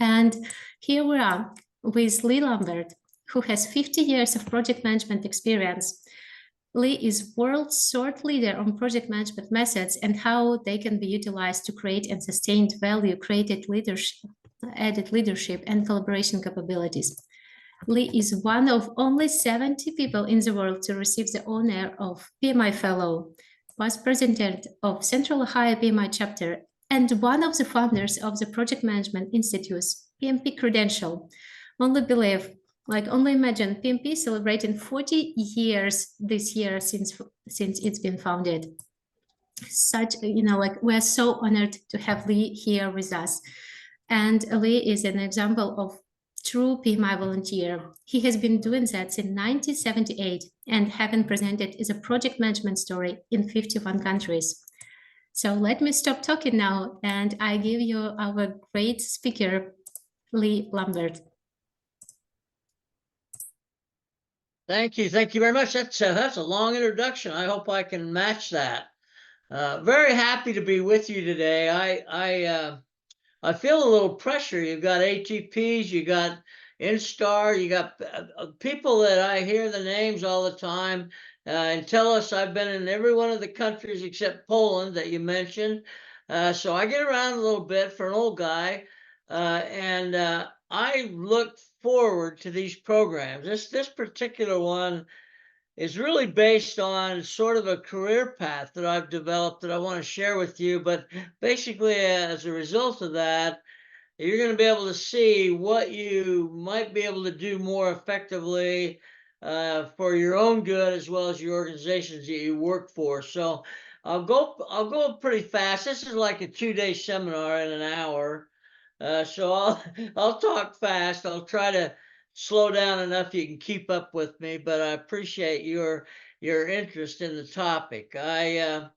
And here we are with Lambert, who has 50 years of project management experience. Lee is world's thought leader on project management methods and how they can be utilized to create and sustain value, created leadership, added leadership and collaboration capabilities. Lee is one of only 70 people in the world to receive the honor of PMI Fellow, was president of Central Ohio PMI chapter, and one of the founders of the Project Management Institute's PMP credential. Only imagine PMP celebrating 40 years this year since it's been founded. We're so honored to have Lee here with us. And Lee is an example of true PMI volunteer. He has been doing that since 1978 and having presented as a project management story in 51 countries. So let me stop talking now and I give you our great speaker, Lee Lambert. Thank you very much. That's a long introduction. I hope I can match that. Very happy to be with you today. I feel a little pressure. You've got ATPs, you got Instar, you got people that I hear the names all the time and tell us I've been in every one of the countries except Poland that you mentioned. So I get around a little bit for an old guy, and I look forward to these programs. This particular one is really based on sort of a career path that I've developed that I want to share with you. But basically, as a result of that, you're going to be able to see what you might be able to do more effectively for your own good as well as your organizations that you work for. So I'll go pretty fast. This is like a 2-day seminar in an hour. So I'll talk fast. I'll try to slow down enough you can keep up with me, but I appreciate your interest in the topic. I'm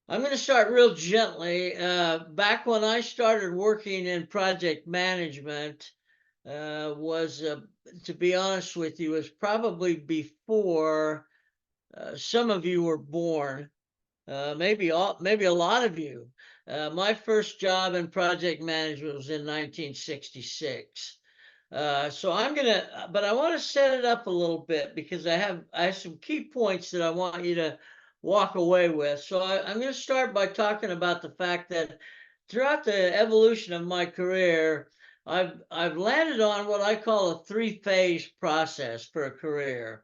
going to start real gently. Back when I started working in project management, to be honest with you, was probably before some of you were born. Maybe a lot of you. My first job in project management was in 1966. So but I want to set it up a little bit because I have some key points that I want you to walk away with. So I'm going to start by talking about the fact that throughout the evolution of my career, I've landed on what I call a 3-phase process for a career.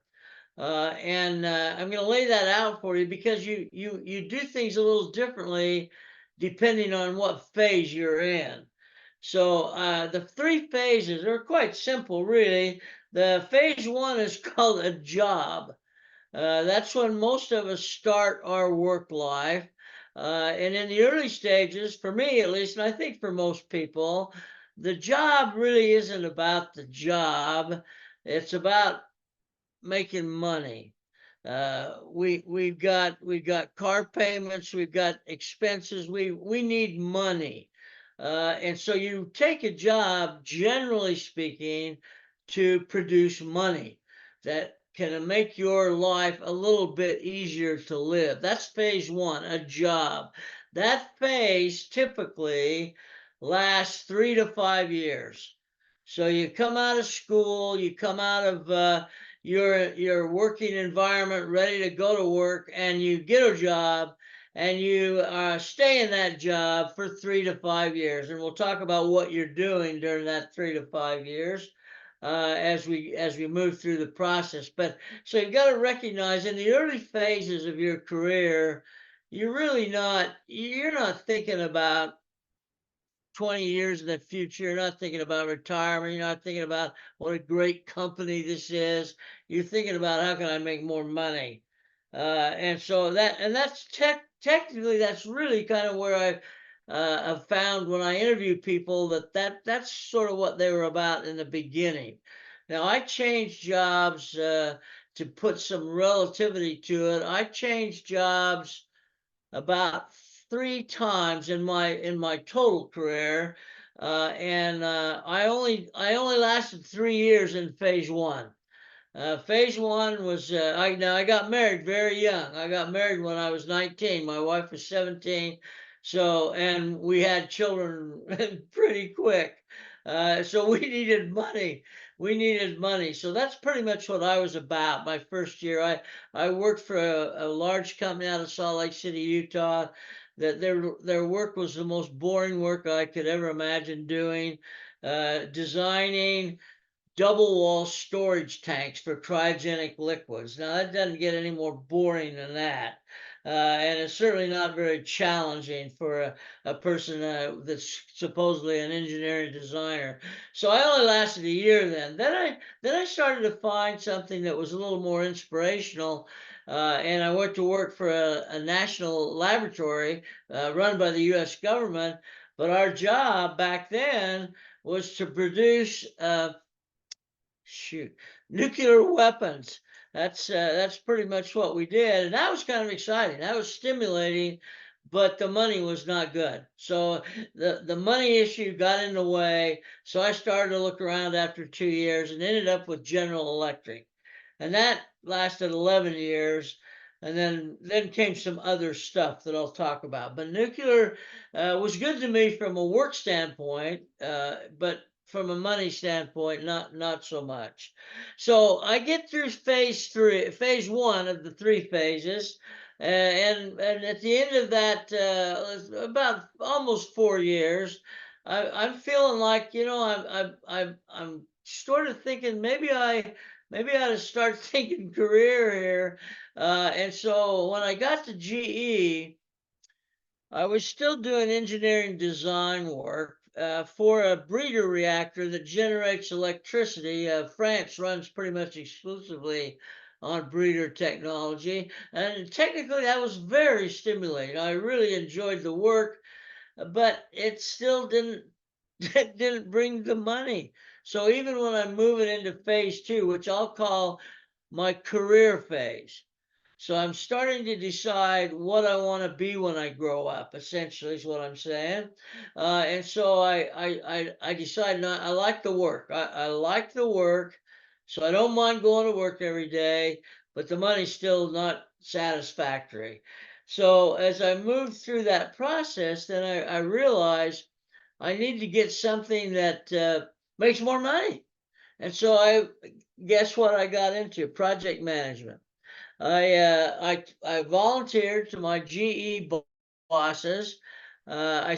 I'm going to lay that out for you because you do things a little differently depending on what phase you're in. So the 3 phases are quite simple, really. The phase 1 is called a job. That's when most of us start our work life. And in the early stages, for me at least, and I think for most people, the job really isn't about the job. It's about making money. We've got car payments, we've got expenses, we need money. And so you take a job, generally speaking, to produce money that can make your life a little bit easier to live. That's phase 1, a job. That phase typically lasts 3 to 5 years. So you come out of school, you come out of your working environment, ready to go to work, and you get a job, and you stay in that job for 3 to 5 years. And we'll talk about what you're doing during that 3 to 5 years as we move through the process. But so you've got to recognize in the early phases of your career, you're not thinking about 20 years in the future. You're not thinking about retirement. You're not thinking about what a great company this is. You're thinking about how can I make more money. That's technically that's really kind of where I've found when I interview people that's sort of what they were about in the beginning. Now I changed jobs to put some relativity to it. I changed jobs about 3 times in my total career, I only lasted 3 years in phase 1. Phase 1 was I got married very young. I got married when I was 19. My wife was 17, So, and we had children pretty quick. So we needed money. We needed money. So that's pretty much what I was about. My first year, I worked for a large company out of Salt Lake City, Utah. That their work was the most boring work I could ever imagine doing. Designing double wall storage tanks for cryogenic liquids. Now, that doesn't get any more boring than that. And it's certainly not very challenging for a person that's supposedly an engineering designer. So I only lasted a year then. Then I started to find something that was a little more inspirational. And I went to work for a national laboratory run by the U.S. government. But our job back then was to produce shoot, nuclear weapons. That's pretty much what we did, and that was kind of exciting. That was stimulating, but the money was not good. So the money issue got in the way. So I started to look around after 2 years and ended up with General Electric, and that lasted 11 years. And then came some other stuff that I'll talk about. But nuclear was good to me from a work standpoint, but from a money standpoint, not so much. So I get through phase one of the three phases, and at the end of that, about almost 4 years, I'm feeling like, I'm sort of thinking maybe I ought to start thinking career here. And so when I got to GE, I was still doing engineering design work for a breeder reactor that generates electricity. France runs pretty much exclusively on breeder technology. And technically, that was very stimulating. I really enjoyed the work, but it still didn't it didn't bring the money. So even when I'm moving into phase two, which I'll call my career phase, so I'm starting to decide what I want to be when I grow up, essentially is what I'm saying. And so I decided not, I like the work. I like the work. So I don't mind going to work every day, but the money's still not satisfactory. So as I moved through that process, then I realized I need to get something that makes more money. And so I guess what I got into? Project management. I volunteered to my GE bosses. I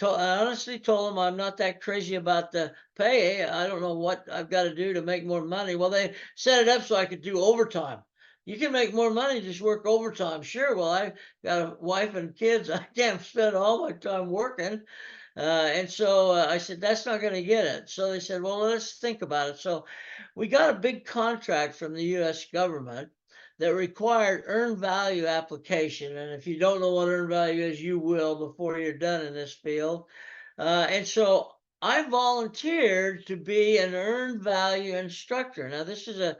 honestly told them I'm not that crazy about the pay. I don't know what I've got to do to make more money. Well, they set it up so I could do overtime. You can make more money, just work overtime. Sure. Well, I got a wife and kids. I can't spend all my time working. And so I said, that's not going to get it. So they said, well, let's think about it. So we got a big contract from the US government that required earned value application. And if you don't know what earned value is, you will before you're done in this field. And so I volunteered to be an earned value instructor. Now, this is a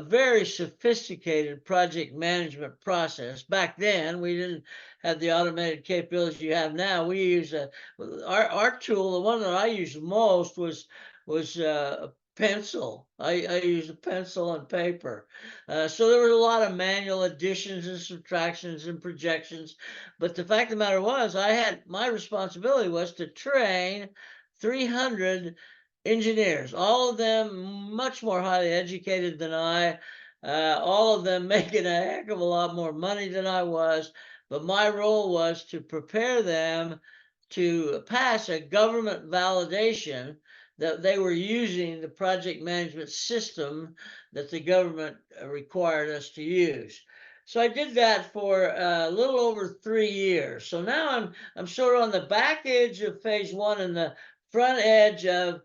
very sophisticated project management process. Back then, we didn't have the automated capabilities you have now. We use our tool. The one that I used most was a pencil. I used a pencil and paper. So there was a lot of manual additions and subtractions and projections. But the fact of the matter was, my responsibility was to train 300 engineers, all of them much more highly educated than I, all of them making a heck of a lot more money than I was. But my role was to prepare them to pass a government validation that they were using the project management system that the government required us to use. So I did that for a little over 3 years. So now I'm sort of on the back edge of phase one and the front edge of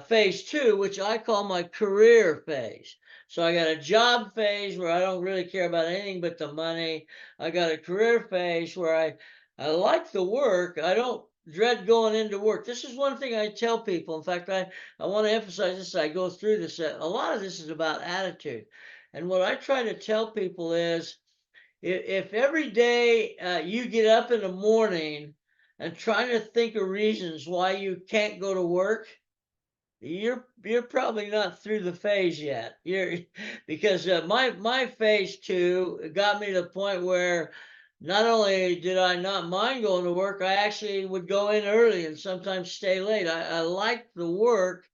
phase two, which I call my career phase. So I got a job phase where I don't really care about anything but the money. I got a career phase where I like the work. I don't dread going into work. This is one thing I tell people. In fact, I want to emphasize this as I go through this. A lot of this is about attitude. And what I try to tell people is if every day you get up in the morning and trying to think of reasons why you can't go to work, you're probably not through the phase yet. You're because my phase two got me to the point where not only did I not mind going to work, I actually would go in early and sometimes stay late. I liked the work,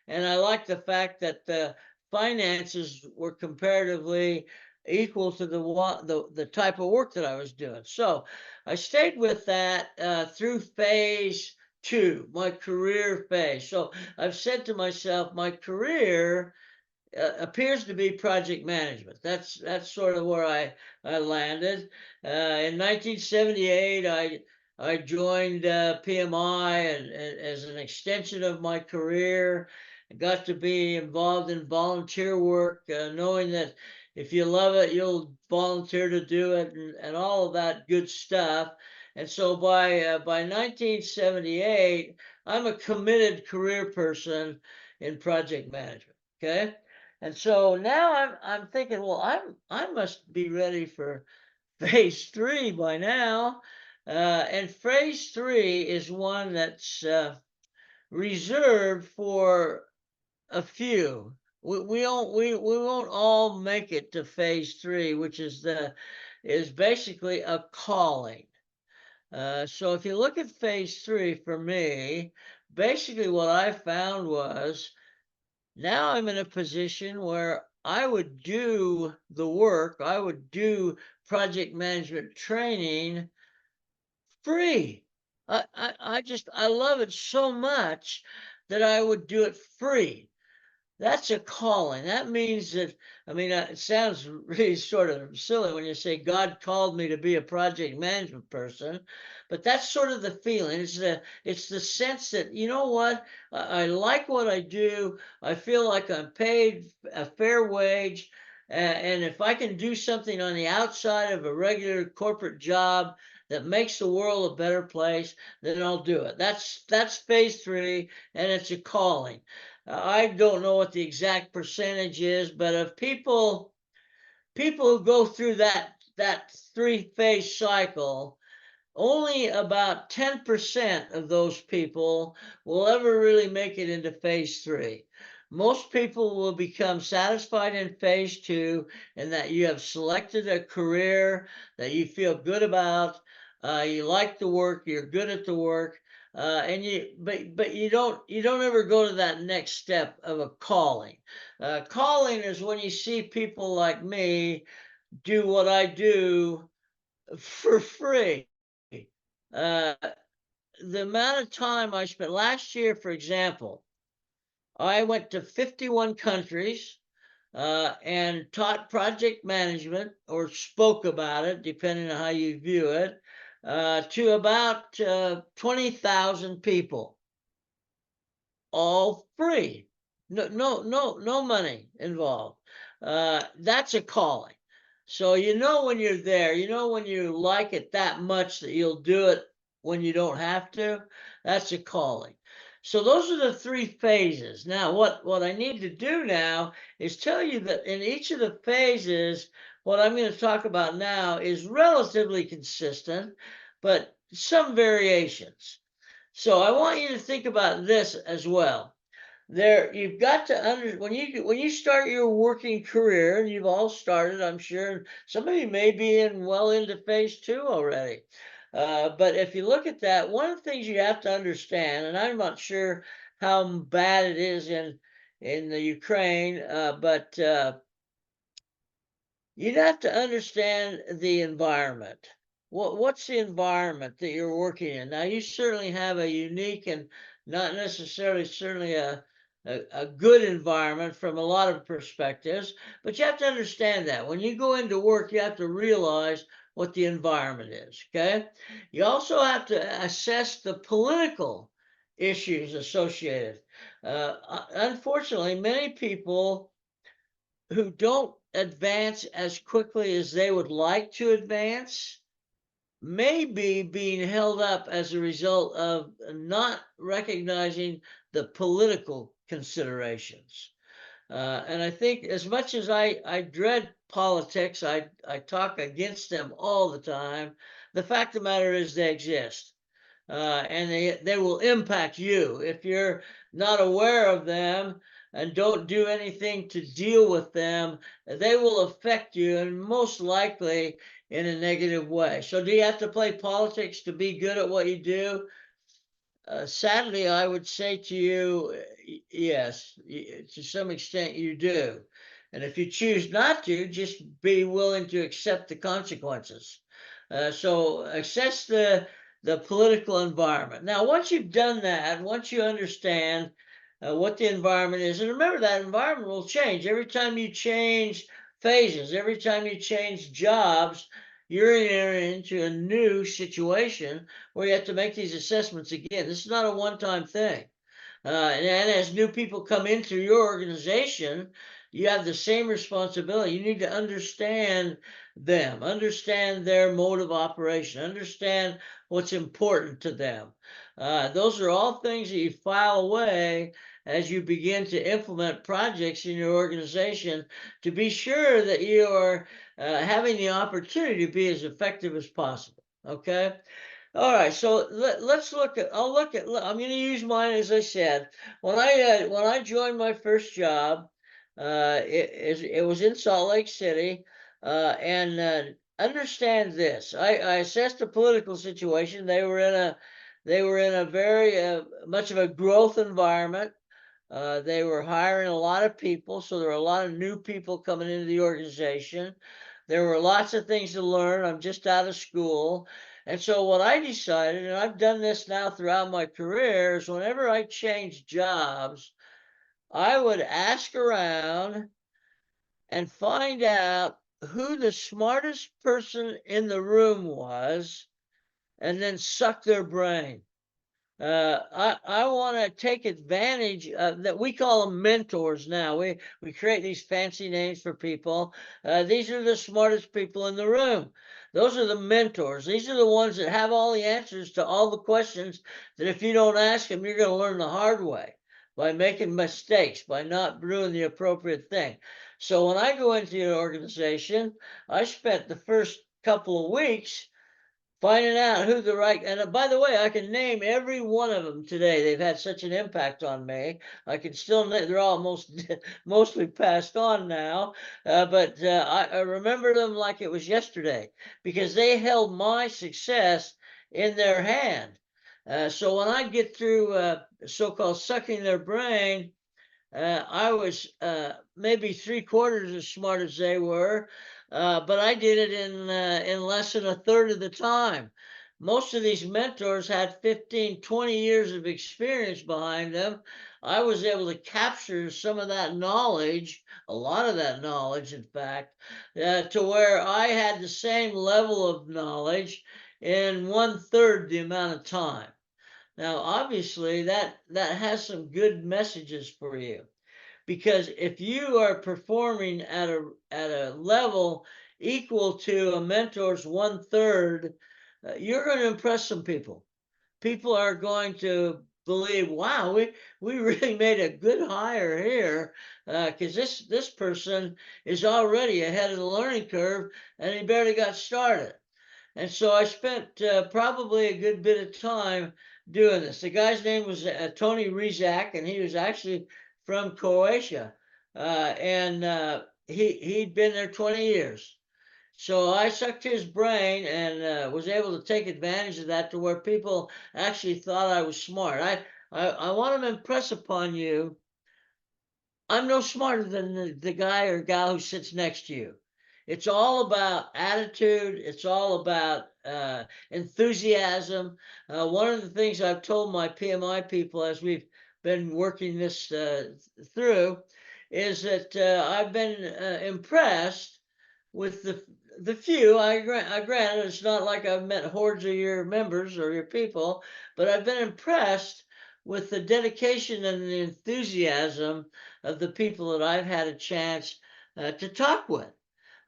and I liked the fact that the finances were comparatively equal to the type of work that I was doing. So I stayed with that through phase two, my career phase. So I've said to myself, my career appears to be project management. That's sort of where I landed. In 1978, I joined PMI and as an extension of my career. I got to be involved in volunteer work, knowing that if you love it, you'll volunteer to do it, and all of that good stuff. And so by 1978, I'm a committed career person in project management. Okay. And so now I'm thinking, well, I must be ready for phase three by now. And phase three is one that's reserved for a few. We won't all make it to phase three, which is basically a calling. So if you look at phase three for me, basically what I found was now I'm in a position where I would do the work, I would do project management training free. I love it so much that I would do it free. That's a calling. That means that, I mean, it sounds really sort of silly when you say God called me to be a project management person, but that's sort of the feeling. It's the sense that, you know what, I like what I do. I feel like I'm paid a fair wage. And if I can do something on the outside of a regular corporate job that makes the world a better place, then I'll do it. That's phase three, and it's a calling. I don't know what the exact percentage is, but of people who go through that three-phase cycle, only about 10% of those people will ever really make it into phase three. Most people will become satisfied in phase two, and that you have selected a career that you feel good about. You like the work, you're good at the work, and but you don't ever go to that next step of a calling. Calling is when you see people like me do what I do for free. Uh, the amount of time I spent last year, for example, I went to 51 countries and taught project management or spoke about it, depending on how you view it, to about 20,000 people, all free. No money involved. That's a calling. So you know when you're there, you know when you like it that much that you'll do it when you don't have to. That's a calling. So those are the three phases. Now, what I need to do now is tell you that in each of the phases, what I'm going to talk about now is relatively consistent, but some variations. So I want you to think about this as well. There, you've got to when you start your working career, and you've all started, I'm sure. Some of you may be well into phase two already. But if you look at that, one of the things you have to understand, and I'm not sure how bad it is in the Ukraine, but you'd have to understand the environment. What's the environment that you're working in? Now, you certainly have a unique and not necessarily certainly a good environment from a lot of perspectives, but you have to understand that when you go into work, you have to realize what the environment is. Okay. You also have to assess the political issues associated. Unfortunately, many people who don't advance as quickly as they would like to advance may be being held up as a result of not recognizing the political considerations. And I think as much as I dread politics, I talk against them all the time. The fact of the matter is they exist. And they will impact you if you're not aware of them and don't do anything to deal with them. They will affect you, and most likely in a negative way. So do you have to play politics to be good at what you do? Sadly, I would say to you, yes, to some extent you do. And if you choose not to, just be willing to accept the consequences. So assess the political environment. Now, once you've done that, once you understand what the environment is, and remember that environment will change every time you change phases, every time you change jobs, you're into a new situation where you have to make these assessments again. This is not a one-time thing. And as new people come into your organization, you have the same responsibility. You need to understand them, understand their mode of operation, understand what's important to them. Those are all things that you file away as you begin to implement projects in your organization to be sure that you are having the opportunity to be as effective as possible. Okay. All right, so let's look at. I'm going to use mine as I said. When I joined my first job, it was in Salt Lake City, and understand this. I assessed the political situation. They were in a very much of a growth environment. They were hiring a lot of people, so there were a lot of new people coming into the organization. There were lots of things to learn. I'm just out of school. And so what I decided, and I've done this now throughout my career, is whenever I changed jobs, I would ask around and find out who the smartest person in the room was, and then suck their brain. I want to take advantage of that. We call them mentors now. We create these fancy names for people. These are the smartest people in the room. Those are the mentors. These are the ones that have all the answers to all the questions that if you don't ask them, you're going to learn the hard way by making mistakes, by not doing the appropriate thing. So when I go into an organization, I spent the first couple of weeks finding out who the right, and by the way, I can name every one of them today. They've had such an impact on me. I can still they're all mostly passed on now, but I remember them like it was yesterday because they held my success in their hand. So when I get through so-called sucking their brain, I was maybe 3/4 as smart as they were, but I did it in less than a third of the time. Most of these mentors had 15, 20 years of experience behind them. I was able to capture some of that knowledge, a lot of that knowledge, in fact, to where I had the same level of knowledge in 1/3 the amount of time. Now, obviously, that has some good messages for you, because if you are performing at a level equal to a mentor's 1/3, you're going to impress some people. People are going to believe, wow, we really made a good hire here, because this person is already ahead of the learning curve and he barely got started. And so I spent probably a good bit of time doing this. The guy's name was Tony Rizak, and he was actually from Croatia, and he'd been there 20 years. So I sucked his brain and was able to take advantage of that to where people actually thought I was smart. I want to impress upon you, I'm no smarter than the guy or gal who sits next to you. It's all about attitude. It's all about enthusiasm. One of the things I've told my PMI people as we've been working this through is that I've been impressed with the few. I granted it's not like I've met hordes of your members or your people, but I've been impressed with the dedication and the enthusiasm of the people that I've had a chance to talk with.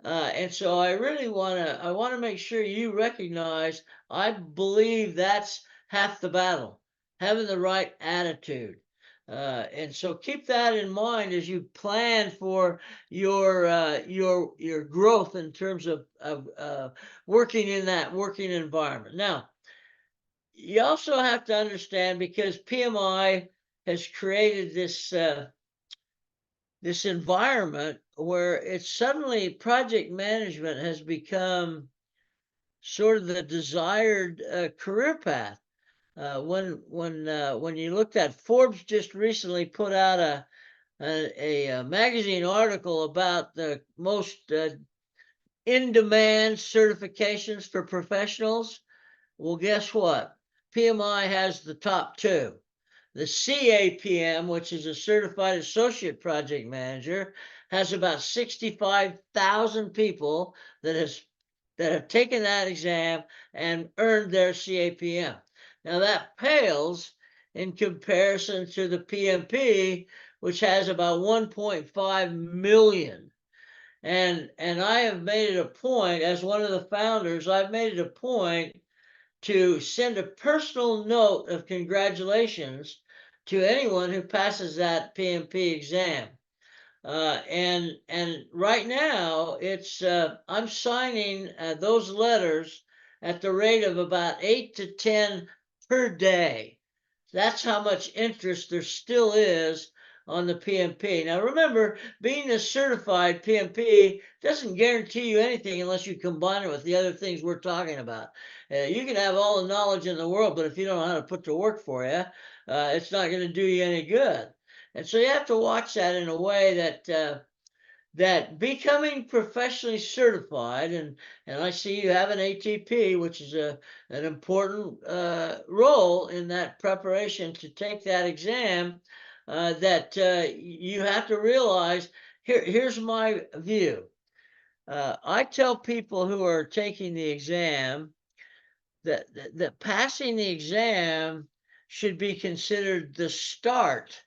And so I really I want to make sure you recognize, I believe that's half the battle, having the right attitude. And so keep that in mind as you plan for your growth in terms of working in that working environment. Now, you also have to understand, because PMI has created this environment where it's suddenly project management has become sort of the desired career path. When you looked at Forbes just recently put out a magazine article about the most in-demand certifications for professionals. Well, guess what? PMI has the top two. The CAPM, which is a certified associate project manager, has about 65,000 people that have taken that exam and earned their CAPM. Now that pales in comparison to the PMP, which has about 1.5 million. And I have made it a point, as one of the founders, I've made it a point to send a personal note of congratulations to anyone who passes that PMP exam. And right now it's I'm signing those letters at the rate of about 8 to 10 per day. That's how much interest there still is on the PMP. Now remember, being a certified PMP doesn't guarantee you anything unless you combine it with the other things we're talking about. You can have all the knowledge in the world, but if you don't know how to put to work for you, it's not going to do you any good. And so you have to watch that in a way that becoming professionally certified, and I see you have an ATP, which is an important role in that preparation to take that exam. That you have to realize. Here's my view. I tell people who are taking the exam that passing the exam should be considered the start,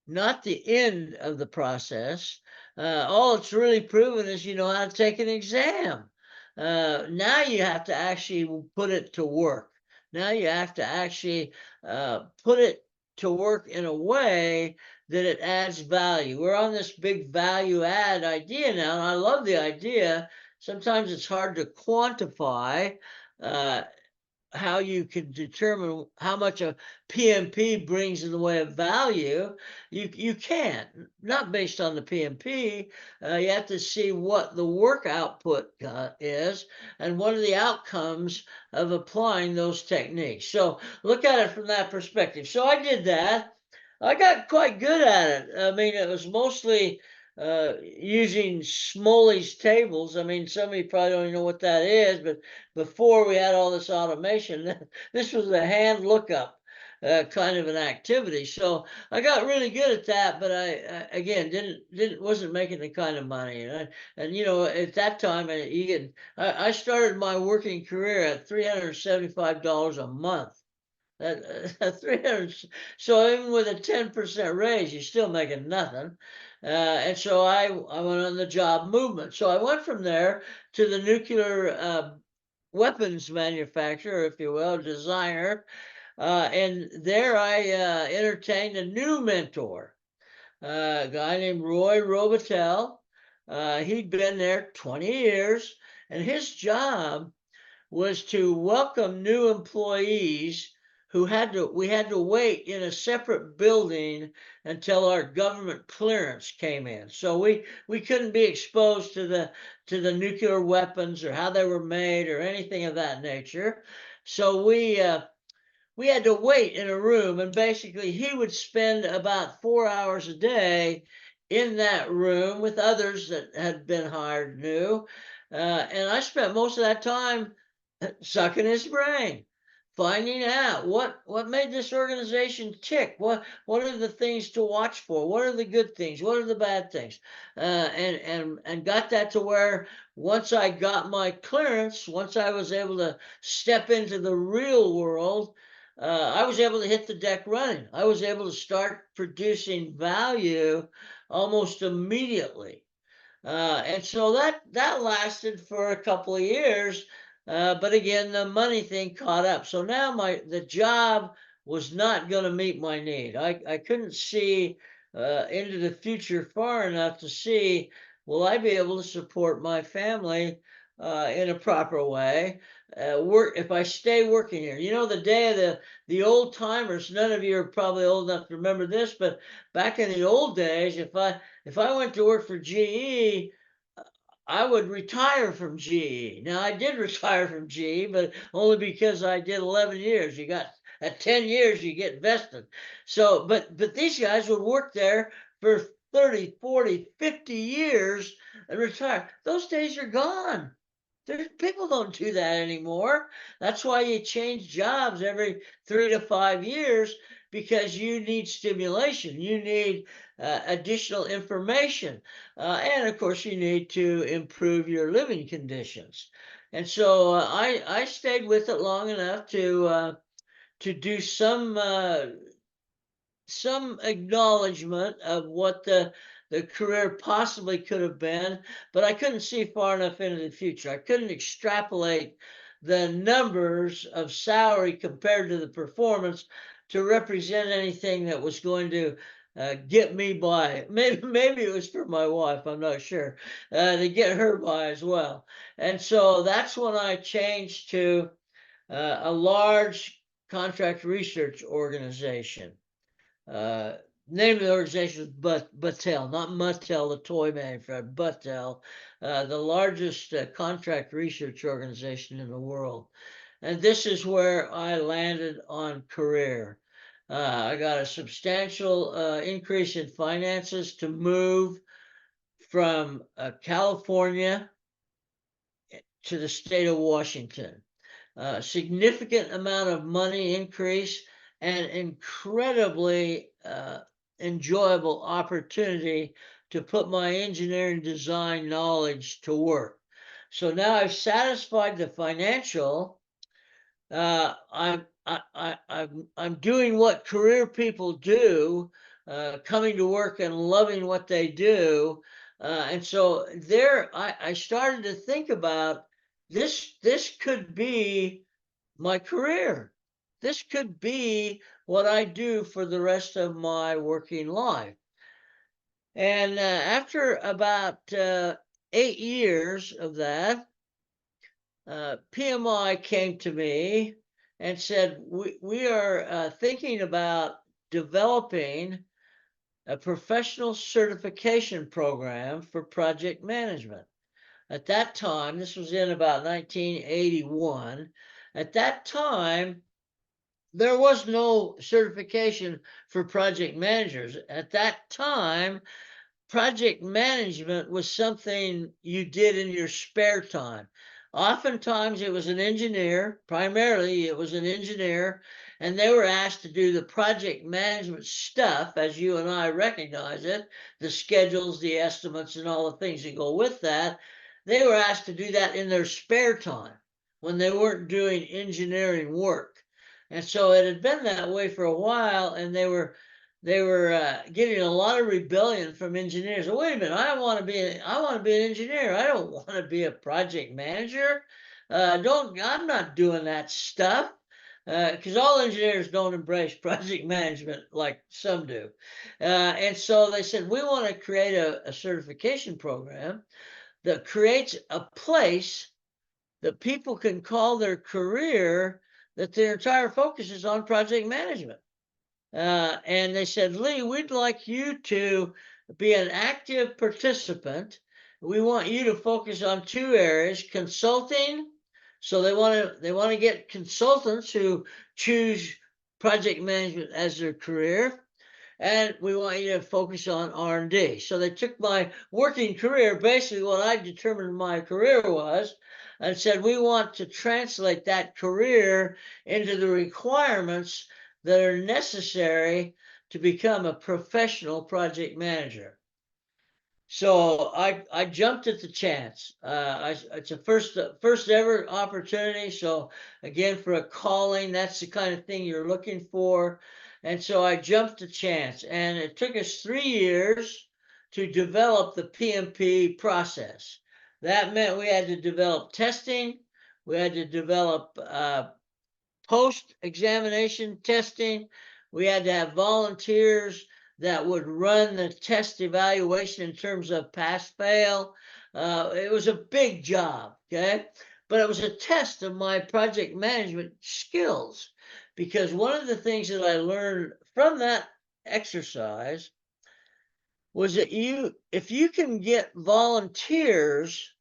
not the end of the process. All it's really proven is you know how to take an exam. Now you have to actually put it to work. Now you have to actually put it to work in a way that it adds value. We're on this big value add idea now, and I love the idea. Sometimes it's hard to quantify uh, how you can determine how much a PMP brings in the way of value. You can't, not based on the PMP. You have to see what the work output is and what are the outcomes of applying those techniques. So look at it from that perspective. So I did that. I got quite good at it. I mean, it was mostly using Smoley's tables. I mean, some of you probably don't even know what that is, but before we had all this automation, this was a hand lookup kind of an activity. So I got really good at that, but I again wasn't making the kind of money. And you know, at that time, I started my working career at $375 a month. That 300. So even with a 10% raise, you're still making nothing. And so I went on the job movement. So I went from there to the nuclear weapons manufacturer, if you will, designer. And there I entertained a new mentor, a guy named Roy Robitel. He'd been there 20 years, and his job was to welcome new employees we had to wait in a separate building until our government clearance came in. So we couldn't be exposed to the nuclear weapons or how they were made or anything of that nature. So we had to wait in a room, and basically he would spend about 4 hours a day in that room with others that had been hired new. And I spent most of that time sucking his brain, finding out what made this organization tick. What are the things to watch for? What are the good things? What are the bad things? And got that to where once I got my clearance, once I was able to step into the real world, I was able to hit the deck running. I was able to start producing value almost immediately. And so that lasted for a couple of years, but again, the money thing caught up. So now the job was not going to meet my need. I couldn't see into the future far enough to see, will I be able to support my family in a proper way? Work if I stay working here. You know, the day of the old timers. None of you are probably old enough to remember this, but back in the old days, if I went to work for GE, I would retire from GE. Now I did retire from GE, but only because I did 11 years. You got at 10 years you get vested. So, but these guys would work there for 30, 40, 50 years and retire. Those days are gone. People don't do that anymore. That's why you change jobs every 3 to 5 years, because you need stimulation. You need additional information. And of course, you need to improve your living conditions. And so I stayed with it long enough to do some acknowledgement of what the career possibly could have been, but I couldn't see far enough into the future. I couldn't extrapolate the numbers of salary compared to the performance to represent anything that was going to get me by. Maybe it was for my wife, I'm not sure, to get her by as well. And so that's when I changed to a large contract research organization. Uh, Name of the organization is Battelle, not Mattel, the toy manufacturer, Battelle, the largest contract research organization in the world. And this is where I landed on career. I got a substantial increase in finances to move from California to the state of Washington. Significant amount of money increase and incredibly enjoyable opportunity to put my engineering design knowledge to work. So now I've satisfied the financial. I'm doing what career people do, coming to work and loving what they do. And so there, I started to think about this. This could be my career. This could be what I do for the rest of my working life. And after about 8 years of that, PMI came to me and said, we are thinking about developing a professional certification program for project management. At that time, this was in about 1981, at that time, there was no certification for project managers. At that time, project management was something you did in your spare time. Oftentimes it was an engineer, primarily it was an engineer, and they were asked to do the project management stuff as you and I recognize it, the schedules, the estimates, and all the things that go with that. They were asked to do that in their spare time when they weren't doing engineering work. And so it had been that way for a while, and they were getting a lot of rebellion from engineers. Well, wait a minute, I want to be an engineer. I don't want to be a project manager. I'm not doing that stuff, because all engineers don't embrace project management like some do. And so they said, we want to create a certification program that creates a place that people can call their career, that their entire focus is on project management. And they said, Lee, we'd like you to be an active participant. We want you to focus on two areas: consulting. So they want to get consultants who choose project management as their career, and we want you to focus on R&D. So they took my working career, basically what I determined my career was, and said, we want to translate that career into the requirements that are necessary to become a professional project manager. So I jumped at the chance. It's a first ever opportunity. So again, for a calling, that's the kind of thing you're looking for. And so I jumped the chance, and it took us 3 years to develop the PMP process. That meant we had to develop testing, we had to develop post-examination testing. We had to have volunteers that would run the test evaluation in terms of pass-fail. It was a big job, okay? But it was a test of my project management skills, because one of the things that I learned from that exercise was that if you can get volunteers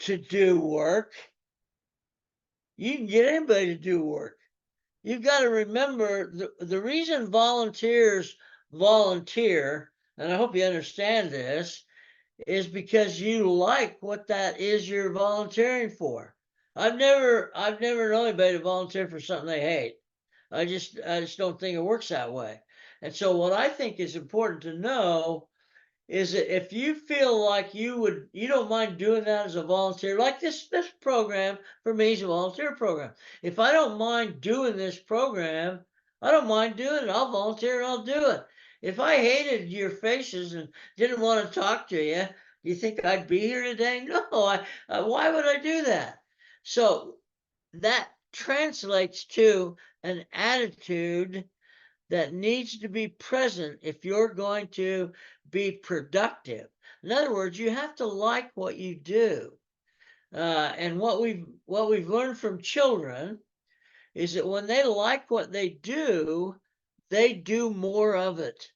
to do work. You can get anybody to do work. You've got to remember the reason volunteers volunteer, and I hope you understand this, is because you like what that is you're volunteering for. I've never known anybody to volunteer for something they hate. I just don't think it works that way. And so what I think is important to know is that if you feel like you don't mind doing that as a volunteer, like this program for me is a volunteer program. If I don't mind doing this program, I don't mind doing it. I'll volunteer and I'll do it. If I hated your faces and didn't want to talk to you, do you think I'd be here today? No. Why would I do that? So that translates to an attitude that needs to be present if you're going to be productive. In other words, you have to like what you do. And what we've learned from children is that when they like what they do more of it.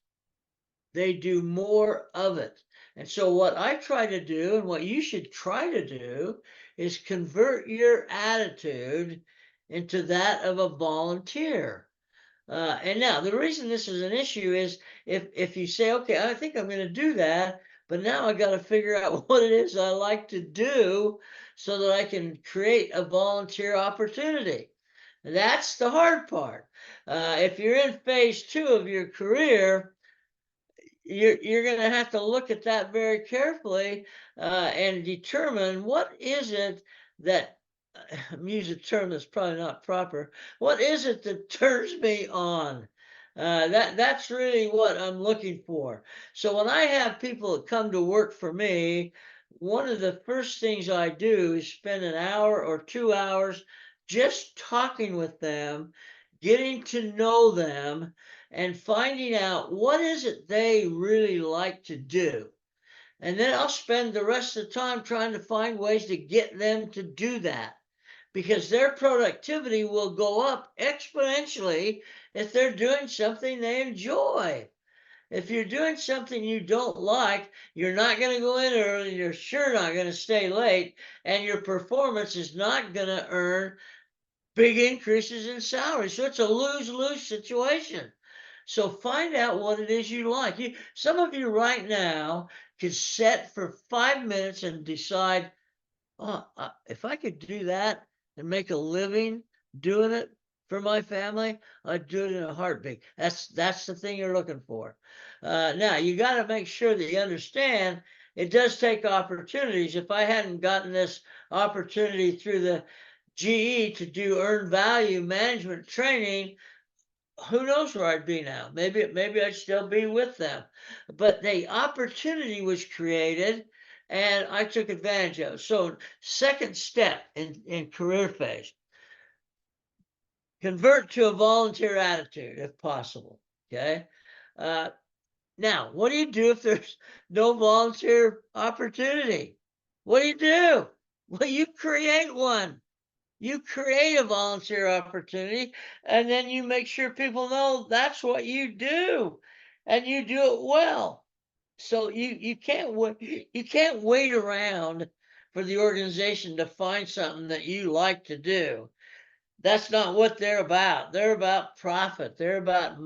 They do more of it. And so what I try to do, and what you should try to do, is convert your attitude into that of a volunteer. And now the reason this is an issue is if you say, okay, I think I'm going to do that, but now I got to figure out what it is I like to do so that I can create a volunteer opportunity. That's the hard part. If you're in phase 2 of your career, you're going to have to look at that very carefully and determine what is it that use a term that's probably not proper. What is it that turns me on? That's really what I'm looking for. So when I have people that come to work for me, one of the first things I do is spend an hour or 2 hours just talking with them, getting to know them, and finding out what is it they really like to do. And then I'll spend the rest of the time trying to find ways to get them to do that, because their productivity will go up exponentially if they're doing something they enjoy. If you're doing something you don't like, you're not going to go in early, you're sure not going to stay late, and your performance is not going to earn big increases in salary. So it's a lose-lose situation. So find out what it is you like. Some of you right now could set for 5 minutes and decide, oh, if I could do that and make a living doing it for my family, I'd do it in a heartbeat. That's the thing you're looking for. Now, you got to make sure that you understand it does take opportunities. If I hadn't gotten this opportunity through the GE to do earned value management training, who knows where I'd be now? Maybe I'd still be with them. But the opportunity was created and I took advantage of it. So second step in career phase, convert to a volunteer attitude if possible. Okay. Now, what do you do if there's no volunteer opportunity? What do you do? Well, you create one. You create a volunteer opportunity, and then you make sure people know that's what you do, and you do it well. So you can't wait around for the organization to find something that you like to do. That's not what they're about. They're about profit. They're about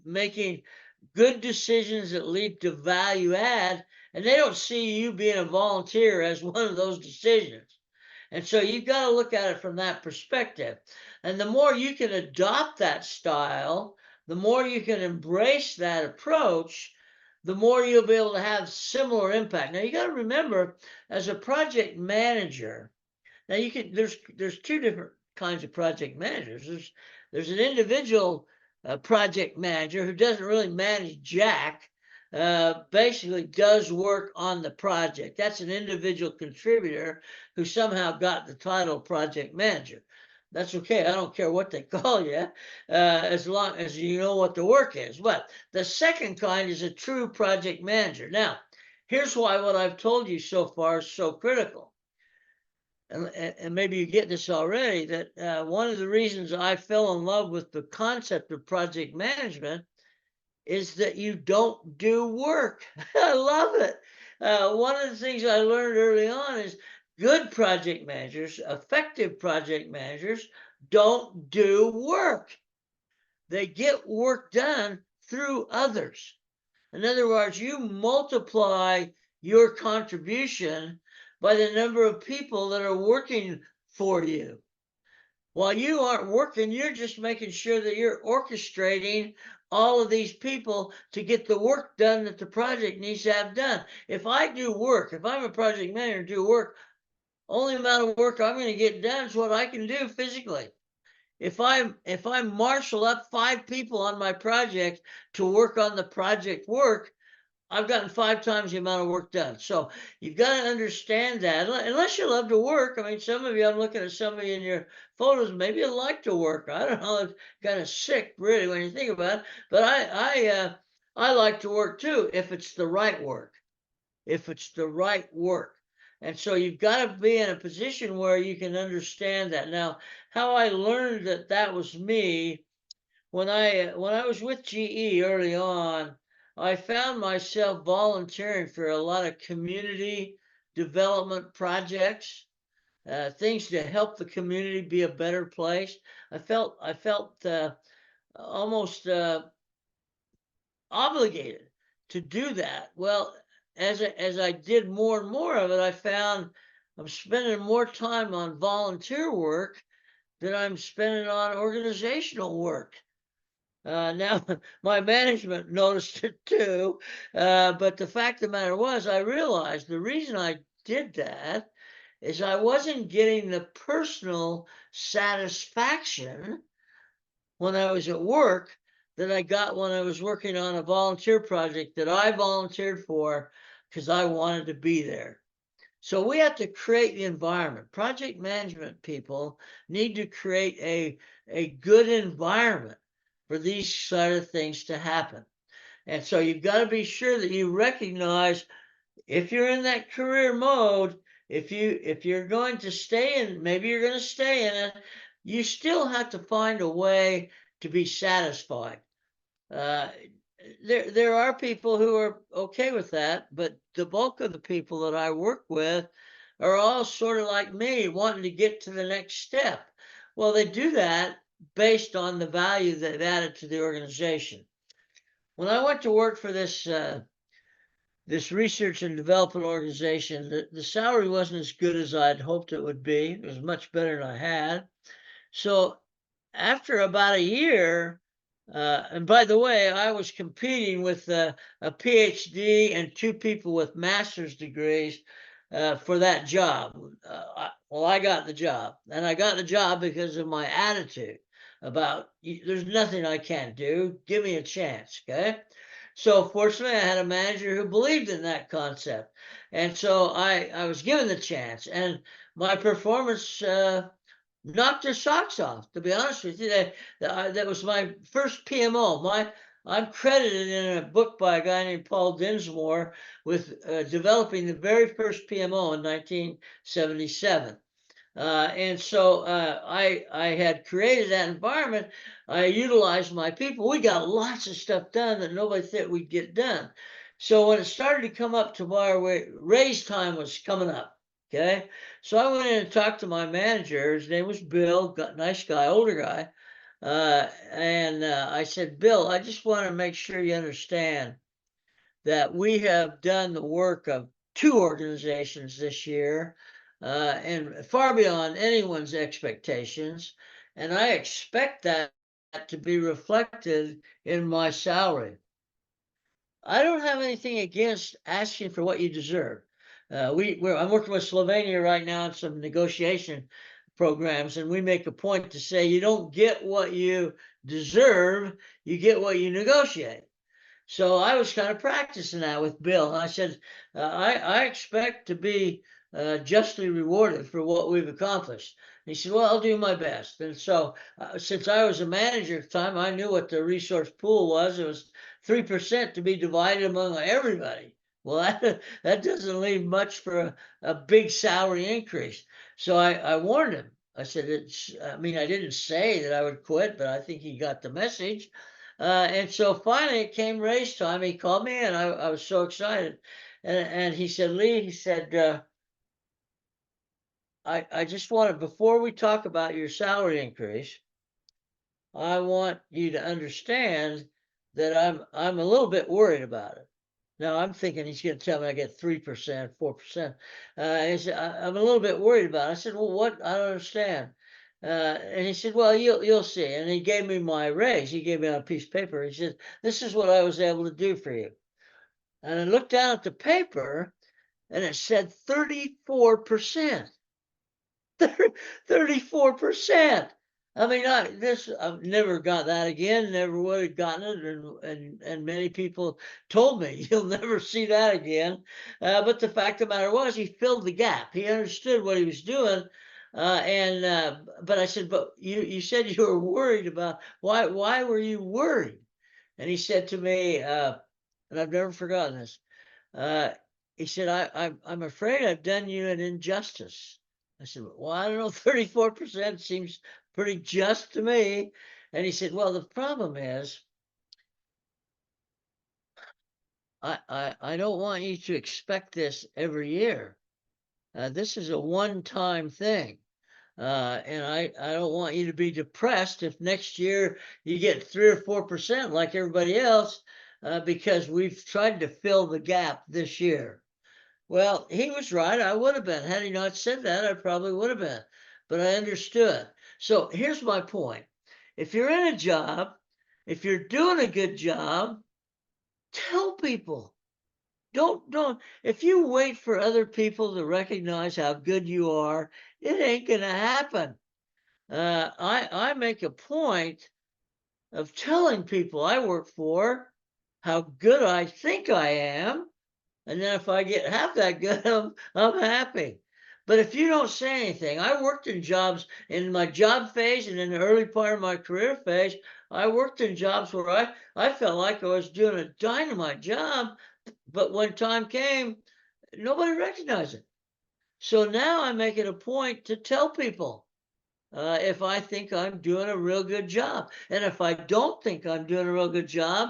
making good decisions that lead to value add, and they don't see you being a volunteer as one of those decisions. And so you've got to look at it from that perspective. And the more you can adopt that style, the more you can embrace that approach, the more you'll be able to have similar impact. Now you got to remember, as a project manager, now there's two different kinds of project managers. There's an individual project manager who doesn't really manage jack, basically does work on the project. That's an individual contributor who somehow got the title project manager. That's okay. I don't care what they call you, as long as you know what the work is. But the second kind is a true project manager. Now, here's why what I've told you so far is so critical. And maybe you get this already, that one of the reasons I fell in love with the concept of project management is that you don't do work. I love it. One of the things I learned early on is Good project managers, effective project managers, don't do work. They get work done through others. In other words, you multiply your contribution by the number of people that are working for you. While you aren't working, you're just making sure that you're orchestrating all of these people to get the work done that the project needs to have done. If I do work, if I'm a project manager, do work, only amount of work I'm going to get done is what I can do physically. If I marshal up 5 people on my project to work on the project work, I've gotten 5 times the amount of work done. So you've got to understand that. Unless you love to work. I mean, some of you, I'm looking at some of you in your photos, maybe you like to work. I don't know. It's kind of sick, really, when you think about it. But I like to work too, if it's the right work. If it's the right work. And so you've got to be in a position where you can understand that. Now, how I learned that that was me, when I was with GE early on, I found myself volunteering for a lot of community development projects, things to help the community be a better place. I felt almost obligated to do that. Well, as I did more and more of it, I found I'm spending more time on volunteer work than I'm spending on organizational work. Now, my management noticed it too, but the fact of the matter was, I realized the reason I did that is I wasn't getting the personal satisfaction when I was at work that I got when I was working on a volunteer project that I volunteered for because I wanted to be there. So we have to create the environment. Project management people need to create a good environment for these sort of things to happen. And so you've got to be sure that you recognize, if you're in that career mode, if you're going to stay in, maybe you're going to stay in it, you still have to find a way to be satisfied. Uh, there are people who are okay with that, but the bulk of the people that I work with are all sort of like me, wanting to get to the next step. Well, they do that based on the value they've added to the organization. When I went to work for this research and development organization, the salary wasn't as good as I'd hoped it would be. It was much better than I had. So after about a year, and by the way, I was competing with a PhD and 2 people with master's degrees for that job. Well, I got the job, and I got the job because of my attitude about, there's nothing I can't do. Give me a chance, okay? So fortunately, I had a manager who believed in that concept, and so I was given the chance, and my performance knocked their socks off. To be honest with you, that was my first PMO. I'm credited in a book by a guy named Paul Dinsmore with developing the very first PMO in 1977. And so I had created that environment. I utilized my people. We got lots of stuff done that nobody thought we'd get done. So when it started to come up to our raise time was coming up. Okay, so I went in and talked to my manager. His name was Bill, nice guy, older guy. And I said, Bill, I just want to make sure you understand that we have done the work of 2 organizations this year, and far beyond anyone's expectations. And I expect that to be reflected in my salary. I don't have anything against asking for what you deserve. I'm working with Slovenia right now on some negotiation programs, and we make a point to say you don't get what you deserve, you get what you negotiate. So I was kind of practicing that with Bill. And I said, I expect to be justly rewarded for what we've accomplished. And he said, well, I'll do my best. And so since I was a manager at the time, I knew what the resource pool was. It was 3% to be divided among everybody. Well, that doesn't leave much for a big salary increase. So I warned him. I said, I mean, I didn't say that I would quit, but I think he got the message. And so finally it came race time. He called me, and I was so excited. And he said, Lee, he said, I just want to, before we talk about your salary increase, I want you to understand that I'm a little bit worried about it. Now I'm thinking he's going to tell me I get 3%, 4%. I'm a little bit worried about it. I said, well, what? I don't understand. And he said, well, you'll see. And he gave me my raise. He gave me on a piece of paper. He said, this is what I was able to do for you. And I looked down at the paper, and it said 34%. 34%. I mean, I've never got that again, never would have gotten it. And many people told me, you'll never see that again. But the fact of the matter was, he filled the gap. He understood what he was doing. But I said, but you said you were worried about, why were you worried? And he said to me, and I've never forgotten this. Uh, he said, I'm afraid I've done you an injustice. I said, well, I don't know, 34% seems pretty just to me. And he said, well, the problem is, I don't want you to expect this every year. This is a one-time thing. And I don't want you to be depressed if next year you get 3 or 4% like everybody else, because we've tried to fill the gap this year. Well, he was right. I would have been. Had he not said that, I probably would have been. But I understood. So here's my point. If you're in a job, if you're doing a good job, tell people. Don't. If you wait for other people to recognize how good you are, it ain't gonna happen. I make a point of telling people I work for how good I think I am. And then if I get half that good, I'm happy. But if you don't say anything, I worked in jobs in my job phase and in the early part of my career phase, I worked in jobs where I felt like I was doing a dynamite job, but when time came, nobody recognized it. So now I make it a point to tell people if I think I'm doing a real good job. And if I don't think I'm doing a real good job,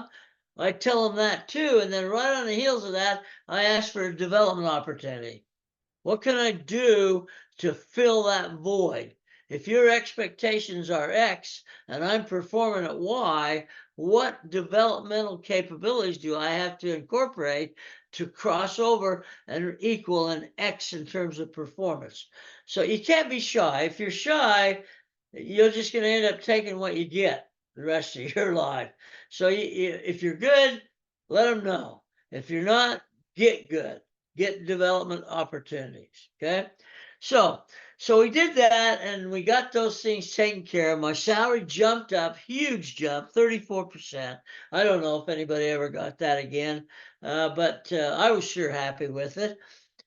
I tell them that too. And then right on the heels of that, I ask for a development opportunity. What can I do to fill that void? If your expectations are X and I'm performing at Y, what developmental capabilities do I have to incorporate to cross over and equal an X in terms of performance? So you can't be shy. If you're shy, you're just going to end up taking what you get the rest of your life. So if you're good, let them know. If you're not, get good. Get development opportunities. Okay. So we did that and we got those things taken care of. My salary jumped up, huge jump, 34%. I don't know if anybody ever got that again, but I was sure happy with it.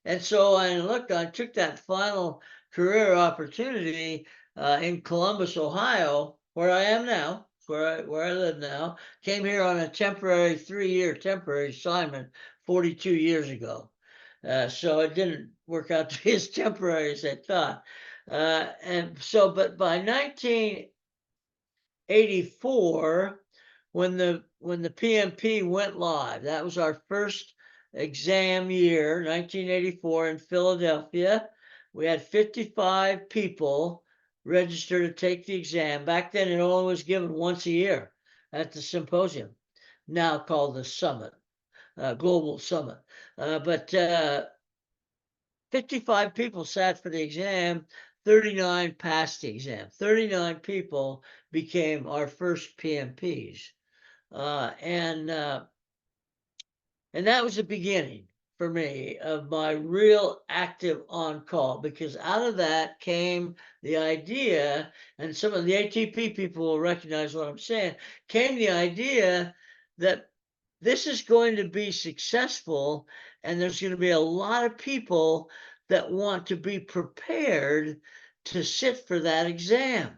And so I took that final career opportunity in Columbus, Ohio, where I am now, where I live now. Came here on a temporary 3-year temporary assignment 42 years ago. So it didn't work out to be as temporary as I thought. But by 1984, when the PMP went live, that was our first exam year, 1984 in Philadelphia. We had 55 people registered to take the exam. Back then, it only was given once a year at the symposium, now called the Summit, Global Summit. But 55 people sat for the exam, 39 passed the exam. 39 people became our first PMPs. And that was the beginning for me of my real active on call, because out of that came the idea, and some of the ATP people will recognize what I'm saying, came the idea that this is going to be successful and there's going to be a lot of people that want to be prepared to sit for that exam.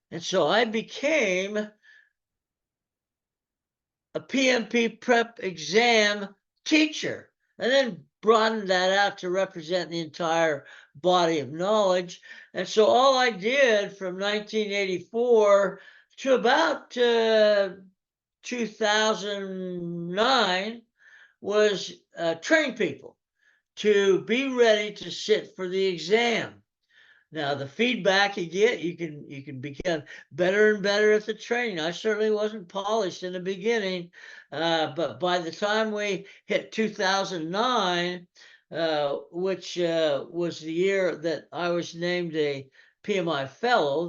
And so I became a PMP prep exam teacher, and then broadened that out to represent the entire body of knowledge. And so all I did from 1984 to about 2009 was train people to be ready to sit for the exam. Now the feedback you get, you can become better and better at the training. I certainly wasn't polished in the beginning, but by the time we hit 2009, which was the year that I was named a PMI fellow,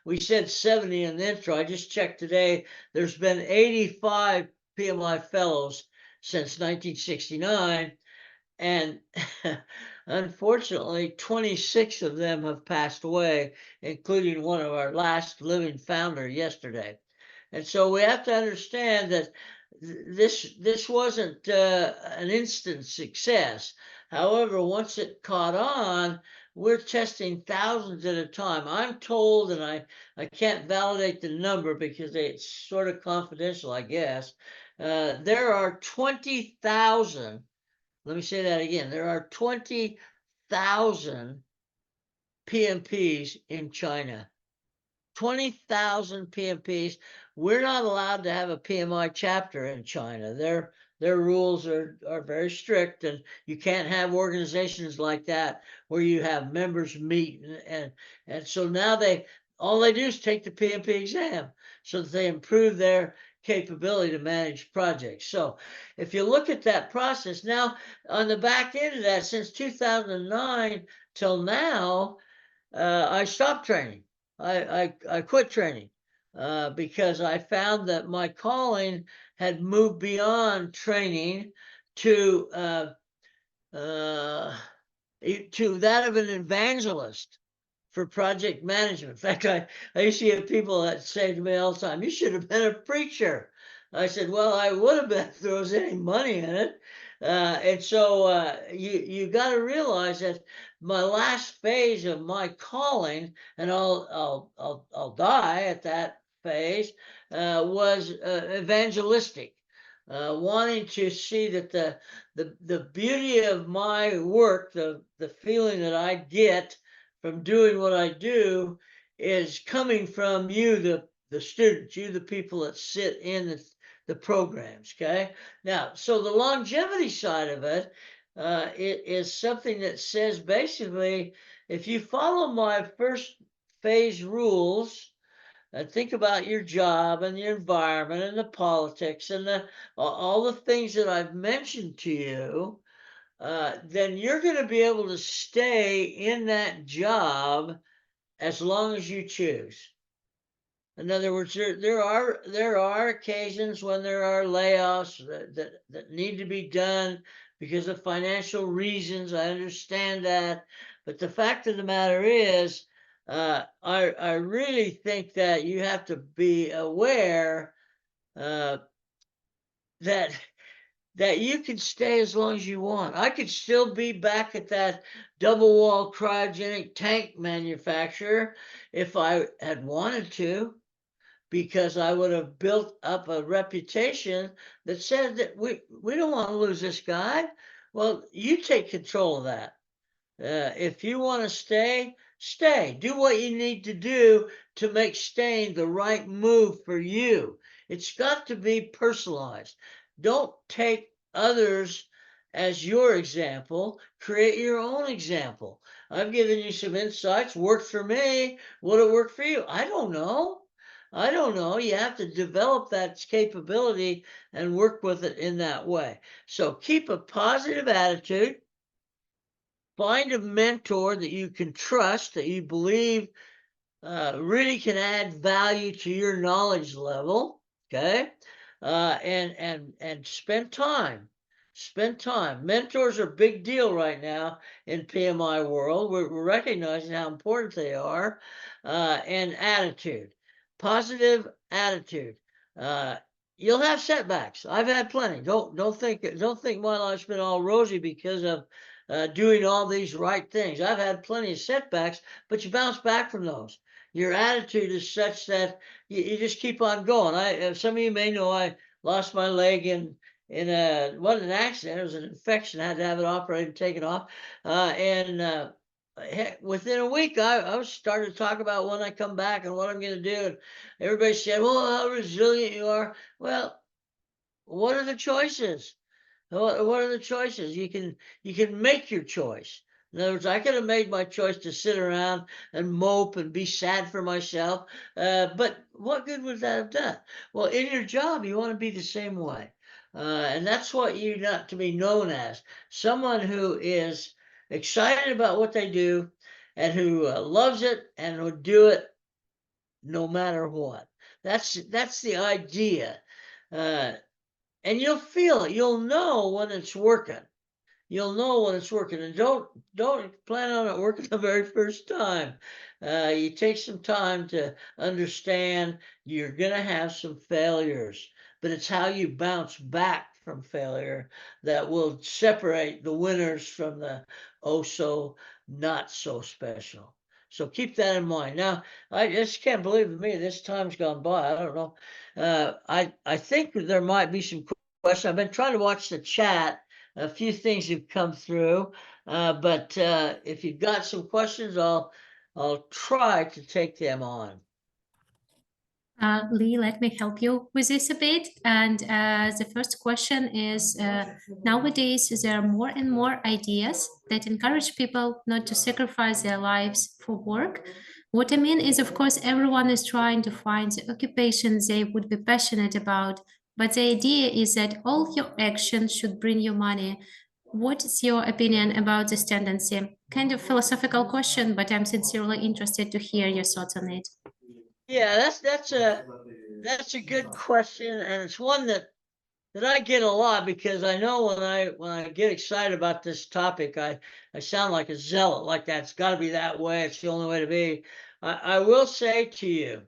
we said 70 in the intro. I just checked today. There's been 85 PMI fellows since 1969. And unfortunately, 26 of them have passed away, including one of our last living founder yesterday. And so we have to understand that this wasn't an instant success. However, once it caught on, we're testing thousands at a time. I'm told, and I can't validate the number because it's sort of confidential, I guess. There are 20,000. Let me say that again. There are 20,000 PMPs in China. 20,000 PMPs. We're not allowed to have a PMI chapter in China. Their rules are very strict, and you can't have organizations like that where you have members meet and so now all they do is take the PMP exam so that they improve their capability to manage projects. So if you look at that process now, on the back end of that, since 2009 till now, I stopped training. I quit training because I found that my calling had moved beyond training to that of an evangelist for project management. In fact, I used to get people that say to me all the time, "You should have been a preacher." I said, "Well, I would have been if there was any money in it." And so you got to realize that my last phase of my calling, and I'll die at that phase, was evangelistic. Wanting to see that the beauty of my work, the feeling that I get from doing what I do, is coming from you, the students, you, the people that sit in the programs. Okay. Now, so the longevity side of it, it is something that says basically, if you follow my first phase rules, think about your job and the environment and the politics and all the things that I've mentioned to you, then you're going to be able to stay in that job as long as you choose. In other words, there are occasions when there are layoffs that need to be done because of financial reasons. I understand that, but the fact of the matter is, I really think that you have to be aware that you can stay as long as you want. I could still be back at that double wall cryogenic tank manufacturer if I had wanted to, because I would have built up a reputation that said that we don't want to lose this guy. Well, you take control of that. If you want to stay, stay. Do what you need to do to make staying the right move for you. It's got to be personalized. Don't take others as your example. Create your own example. I've given you some insights. Worked for me. Would it work for you? I don't know. I don't know. You have to develop that capability and work with it in that way. So keep a positive attitude. Find a mentor that you can trust, that you believe really can add value to your knowledge level. Okay, and spend time. Spend time. Mentors are a big deal right now in PMI world. We're recognizing how important they are, and attitude, positive attitude. You'll have setbacks. I've had plenty. Don't think my life's been all rosy because of doing all these right things. I've had plenty of setbacks, but you bounce back from those. Your attitude is such that you just keep on going. Some of you may know I lost my leg in it wasn't an accident, it was an infection. I had to have it operated and taken off. And within a week, I was starting to talk about when I come back and what I'm going to do. And everybody said, "Well, how resilient you are." Well, what are the choices? What are the choices? You can make your choice. In other words, I could have made my choice to sit around and mope and be sad for myself, but what good would that have done? Well, in your job, you want to be the same way. And that's what you want to be known as, someone who is excited about what they do and who loves it and would do it no matter what. That's the idea. Uh, and you'll feel it. You'll know when it's working. You'll know when it's working, and don't plan on it working the very first time. You take some time to understand you're gonna have some failures, but it's how you bounce back from failure that will separate the winners from the oh so not so special. So keep that in mind. Now, I just can't believe me, this time's gone by. I don't know. I think there might be some questions. I've been trying to watch the chat. A few things have come through, but if you've got some questions, I'll try to take them on. Lee, let me help you with this a bit. And the first question is, nowadays there are more and more ideas that encourage people not to sacrifice their lives for work. What I mean is, of course, everyone is trying to find the occupation they would be passionate about, but the idea is that all your actions should bring you money. What is your opinion about this tendency? Kind of philosophical question, but I'm sincerely interested to hear your thoughts on it. Yeah, that's a good question, and it's one that I get a lot, because I know when I get excited about this topic, I sound like a zealot, like that. It's got to be that way. It's the only way to be. I will say to you,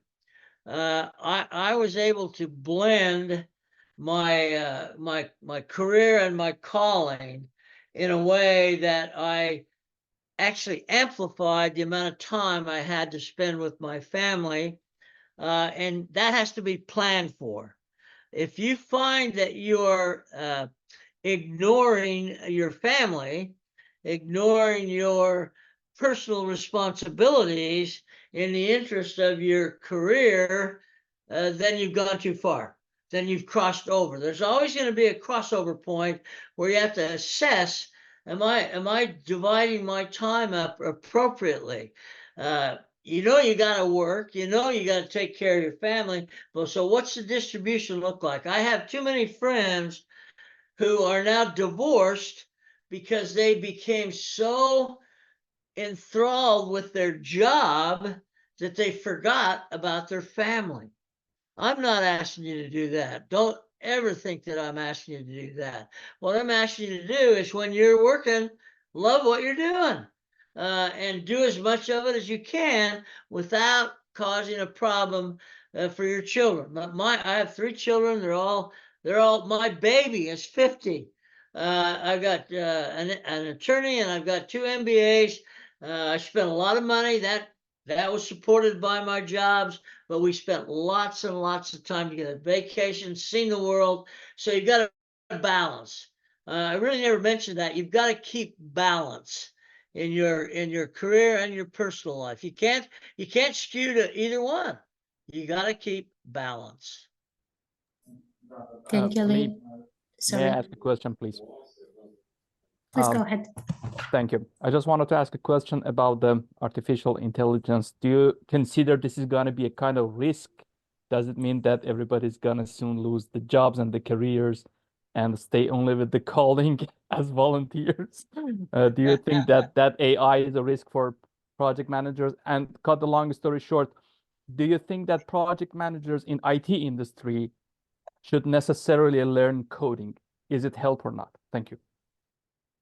I was able to blend my career and my calling in a way that I actually amplified the amount of time I had to spend with my family, and that has to be planned for. If you find that you're ignoring your family, ignoring your personal responsibilities in the interest of your career, then you've gone too far. Then you've crossed over. There's always going to be a crossover point where you have to assess, am I dividing my time up appropriately? You know you got to work. You know you got to take care of your family. Well, so what's the distribution look like? I have too many friends who are now divorced because they became so enthralled with their job that they forgot about their family. I'm not asking you to do that. Don't ever think that I'm asking you to do that. What I'm asking you to do is, when you're working, love what you're doing, and do as much of it as you can without causing a problem for your children. I have 3 children. They're all. My baby is 50. I've got an attorney, and I've got 2 MBAs. I spent a lot of money. That was supported by my jobs, but we spent lots and lots of time together, vacations, seeing the world. So you got to balance. I really never mentioned that. You've got to keep balance in your career and your personal life. You can't skew to either one. You got to keep balance. Thank you, Lee. May Sorry, I ask a question, please? please go ahead. Thank you. I just wanted to ask a question about the artificial intelligence. Do you consider this is going to be a kind of risk? Does it mean that everybody's going to soon lose the jobs and the careers and stay only with the calling as volunteers? Do you think that AI is a risk for project managers? And cut the long story short, do you think that project managers in IT industry should necessarily learn coding? Is it help or not? Thank you.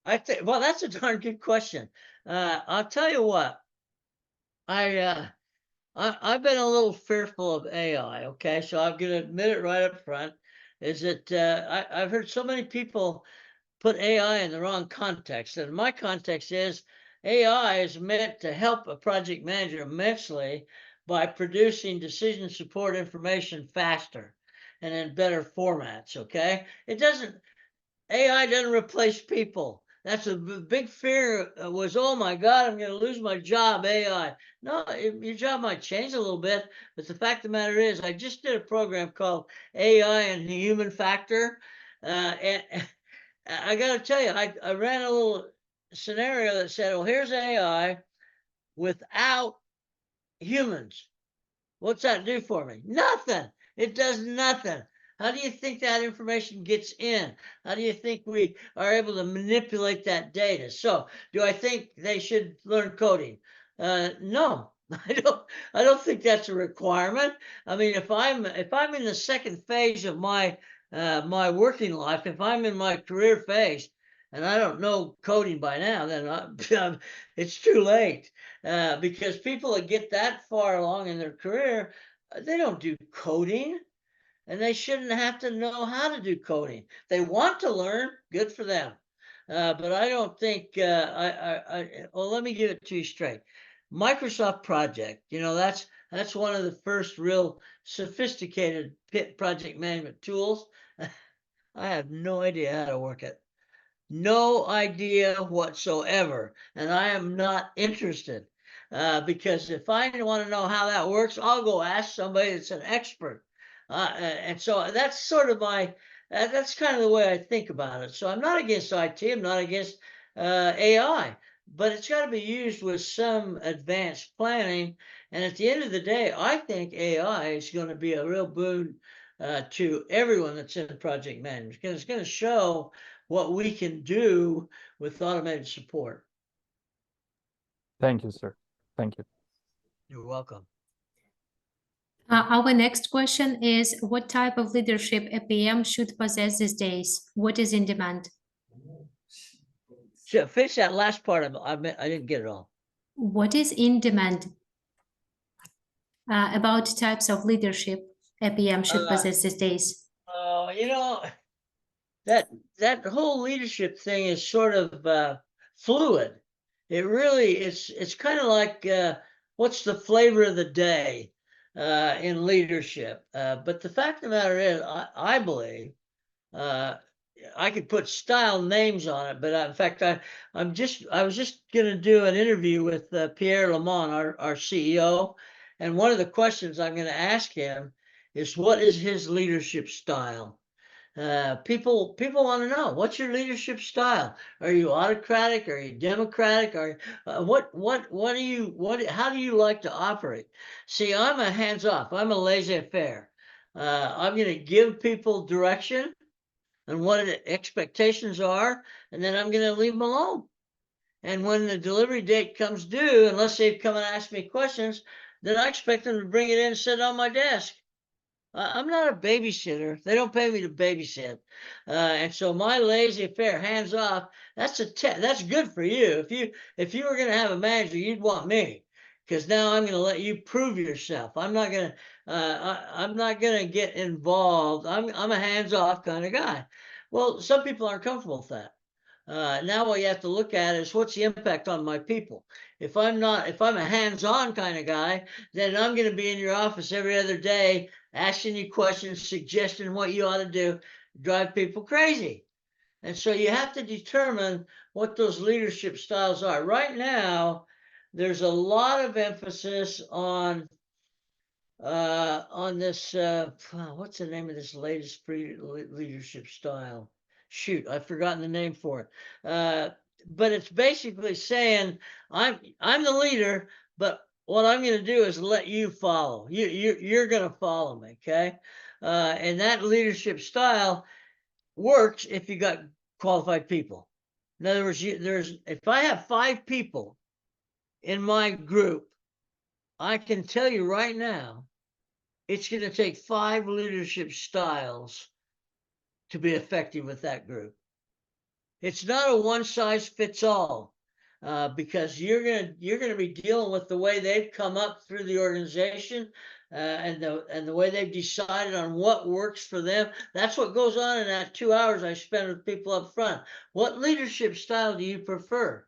I think, well, that's a darn good question. I'll tell you what, I've been a little fearful of AI. Okay, so I'm going to admit it right up front. Is that I've heard so many people put AI in the wrong context, and my context is AI is meant to help a project manager immensely by producing decision support information faster and in better formats. Okay, AI doesn't replace people. That's a big fear, was, oh my God, I'm going to lose my job, AI. No, your job might change a little bit, but the fact of the matter is, I just did a program called AI and the Human Factor. And I got to tell you, I ran a little scenario that said, well, here's AI without humans. What's that do for me? Nothing. It does nothing. How do you think that information gets in? How do you think we are able to manipulate that data? So, do I think they should learn coding? No, I don't think that's a requirement. I mean, if I'm in the second phase of my my working life, if I'm in my career phase, and I don't know coding by now, then it's too late. Because people that get that far along in their career, they don't do coding, and they shouldn't have to know how to do coding. They want to learn, good for them. But I don't think, well, let me give it to you straight. Microsoft Project, you know, that's one of the first real sophisticated project management tools. I have no idea how to work it. No idea whatsoever. And I am not interested because if I want to know how that works, I'll go ask somebody that's an expert. And so that's sort of my, that's kind of the way I think about it. So I'm not against IT, I'm not against AI, but it's got to be used with some advanced planning. And at the end of the day, I think AI is going to be a real boon to everyone that's in project management because it's going to show what we can do with automated support. Thank you, sir. Thank you. You're welcome. Our next question is, what type of leadership a PM should possess these days? What is in demand? So finish that last part. I didn't get it all. What is in demand about types of leadership a PM should possess these days? You know, that whole leadership thing is sort of fluid. It really it's kind of like what's the flavor of the day in leadership. But the fact of the matter is, I believe I could put style names on it, but in fact, I was just going to do an interview with Pierre Lamont, our CEO, and one of the questions I'm going to ask him is, what is his leadership style? People want to know, what's your leadership style? Are you autocratic? Are you democratic? Are how do you like to operate? See, I'm a hands off. I'm a laissez-faire. I'm going to give people direction and what the expectations are, and then I'm going to leave them alone. And when the delivery date comes due, unless they've come and asked me questions, then I expect them to bring it in and sit on my desk. I'm not a babysitter. They don't pay me to babysit. And so my laissez-faire, hands off, that's good for you. If you were going to have a manager, you'd want me, because now I'm going to let you prove yourself. I'm not going to get involved. I'm a hands-off kind of guy. Well, some people aren't comfortable with that. Now what you have to look at is, what's the impact on my people? If I'm a hands-on kind of guy, then I'm going to be in your office every other day, asking you questions, suggesting what you ought to do, drive people crazy. And so you have to determine what those leadership styles are. Right now, there's a lot of emphasis on this, what's the name of this latest leadership style? Shoot, I've forgotten the name for it. But it's basically saying, I'm the leader, but what I'm going to do is let you follow. You're going to follow me, okay? And that leadership style works if you got qualified people. In other words, if I have 5 people in my group, I can tell you right now, it's going to take 5 leadership styles to be effective with that group. It's not a one-size-fits-all, because you're gonna be dealing with the way they've come up through the organization, and the way they've decided on what works for them. That's what goes on in that 2 hours I spend with people up front. What leadership style do you prefer?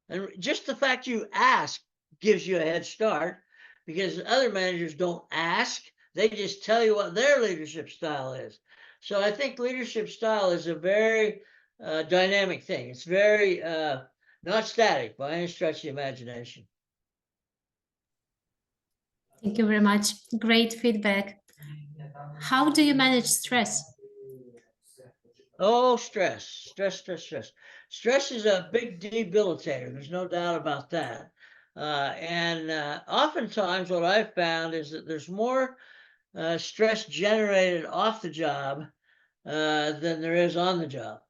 And just the fact you ask gives you a head start, because other managers don't ask. They just tell you what their leadership style is. So I think leadership style is a very dynamic thing. It's very not static by any stretch of the imagination. Thank you very much. Great feedback. How do you manage stress? Oh, stress. Stress is a big debilitator. There's no doubt about that. And oftentimes what I've found is that there's more stress generated off the job than there is on the job.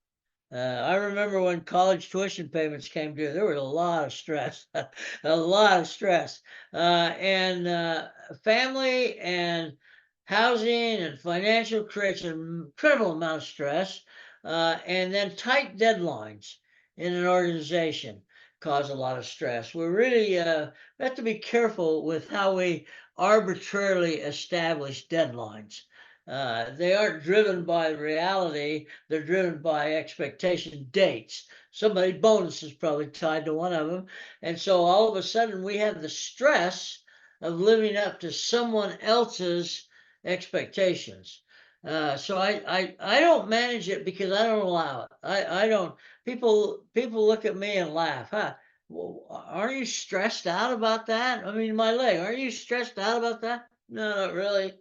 I remember when college tuition payments came due, there was a lot of stress, a lot of stress. And family and housing and financial creates an incredible amount of stress. And then tight deadlines in an organization cause a lot of stress. We're really we have to be careful with how we arbitrarily establish deadlines. They aren't driven by reality, they're driven by expectation dates. Somebody's bonus is probably tied to one of them. And so all of a sudden we have the stress of living up to someone else's expectations. So I don't manage it because I don't allow it. I don't. People look at me and laugh. Huh? Well, aren't you stressed out about that? I mean, my leg. Aren't you stressed out about that? No, not really.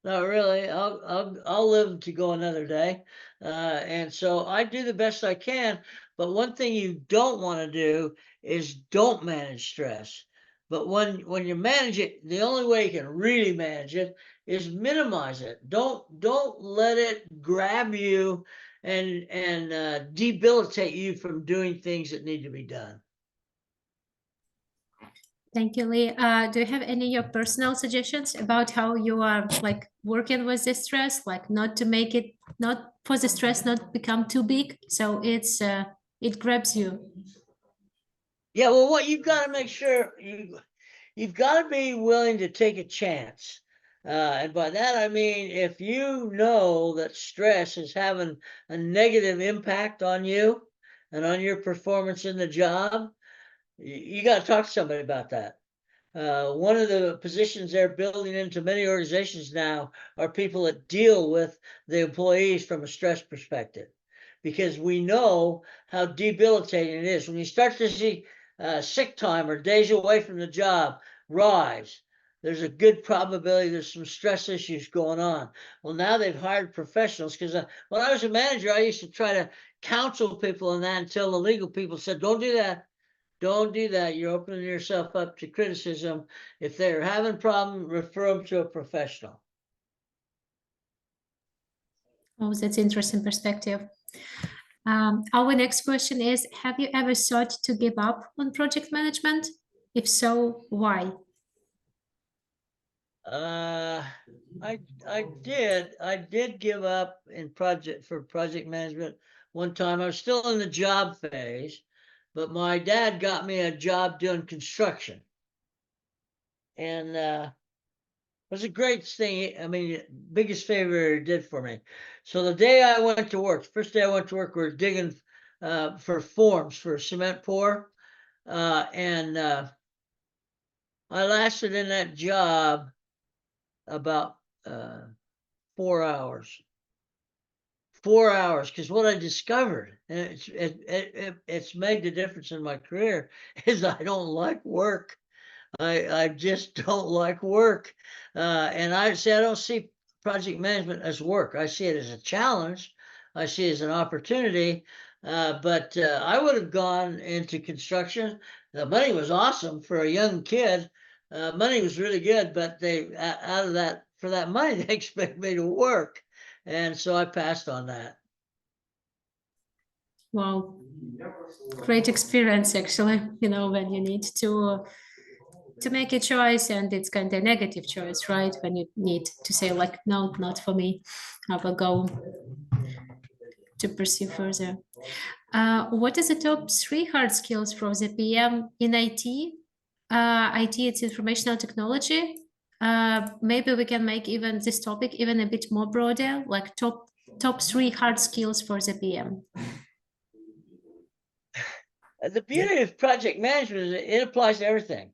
Not really. I'll live to go another day, and so I do the best I can. But one thing you don't want to do is don't manage stress. But when you manage it, the only way you can really manage it is minimize it. Don't let it grab you and debilitate you from doing things that need to be done. Thank you, Lee. Do you have any of your personal suggestions about how you are like working with the stress, like not to make it, not for the stress not become too big, so it grabs you? Yeah, well, what you've got to make sure you've got to be willing to take a chance. And by that, I mean, if you know that stress is having a negative impact on you and on your performance in the job, you got to talk to somebody about that. One of the positions they're building into many organizations now are people that deal with the employees from a stress perspective, because we know how debilitating it is when you start to see sick time or days away from the job rise. There's a good probability there's some stress issues going on. Well, now they've hired professionals, because when I was a manager, I used to try to counsel people on that until the legal people said, "Don't do that. Don't do that. You're opening yourself up to criticism. If they're having a problem, refer them to a professional." Oh, that's interesting perspective. Our next question is, have you ever thought to give up on project management? If so, why? I did give up in project management one time. I was still in the job phase, but my dad got me a job doing construction, and it was a great thing. I mean, biggest favor he did for me. So the day I went to work, first day I went to work, we were digging for forms for cement pour, and I lasted in that job about 4 hours. 4 hours, because what I discovered, and it's made the difference in my career, is I don't like work. I just don't like work, and I don't see project management as work. I see it as a challenge. I see it as an opportunity. But I would have gone into construction. The money was awesome for a young kid. Money was really good, but they out of that, for that money, they expect me to work, and so I passed on that. Wow, great experience actually, you know, when you need to make a choice and it's kind of a negative choice, right? When you need to say like, no, not for me, I will go to pursue further. What is the top 3 hard skills for the PM in IT? IT, it's informational technology. Maybe we can make even this topic even a bit more broader, like top 3 hard skills for the PM. The beauty of project management is it applies to everything.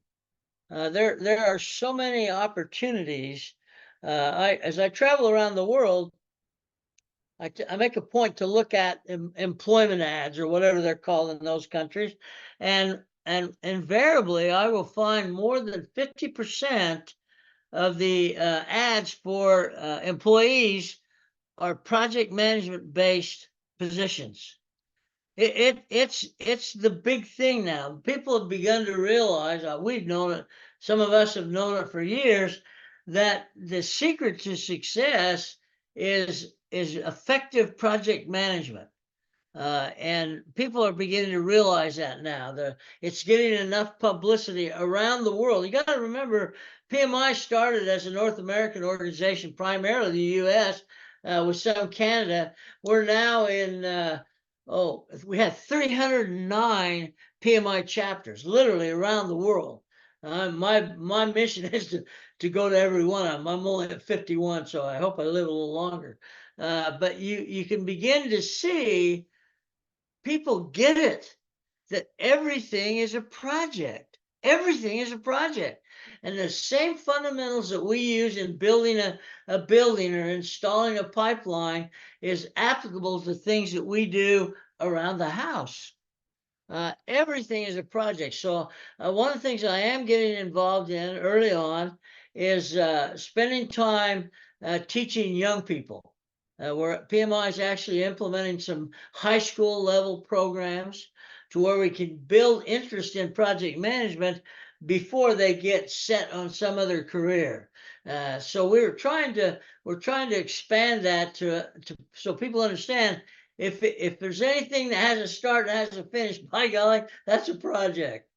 There are so many opportunities. As I travel around the world, I make a point to look at employment ads or whatever they're called in those countries, and invariably I will find more than 50% of the ads for employees are project management based positions. It's the big thing now. People have begun to realize, we've known it, some of us have known it for years, that the secret to success is effective project management. And people are beginning to realize that now. It's getting enough publicity around the world. You got to remember, PMI started as a North American organization, primarily the U.S., with some Canada. We're now in, we have 309 PMI chapters, literally around the world. My mission is to go to every one of them. I'm only at 51, so I hope I live a little longer. But you can begin to see people get it, that everything is a project. Everything is a project. And the same fundamentals that we use in building a building or installing a pipeline is applicable to things that we do around the house. Everything is a project. So one of the things I am getting involved in early on is spending time teaching young people. Where PMI is actually implementing some high school level programs to where we can build interest in project management before they get set on some other career. So we're trying to expand that to so people understand, if there's anything that has a start and has a finish, by golly, that's a project.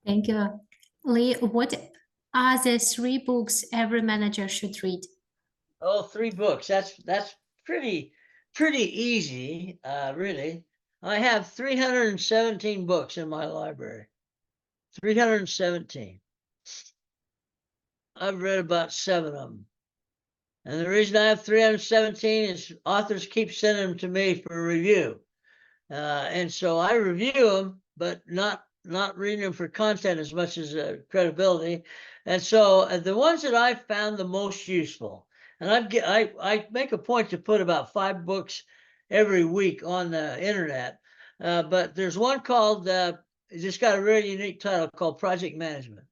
Thank you. Lee, what are the 3 books every manager should read? Oh, 3 books. That's pretty easy, really. I have 317 books in my library. 317. I've read about 7 of them. And the reason I have 317 is authors keep sending them to me for review. And so I review them, but not reading them for content as much as credibility. And so the ones that I found the most useful, and I make a point to put about 5 books every week on the internet. But there's one called, it's just got a really unique title called Project Management.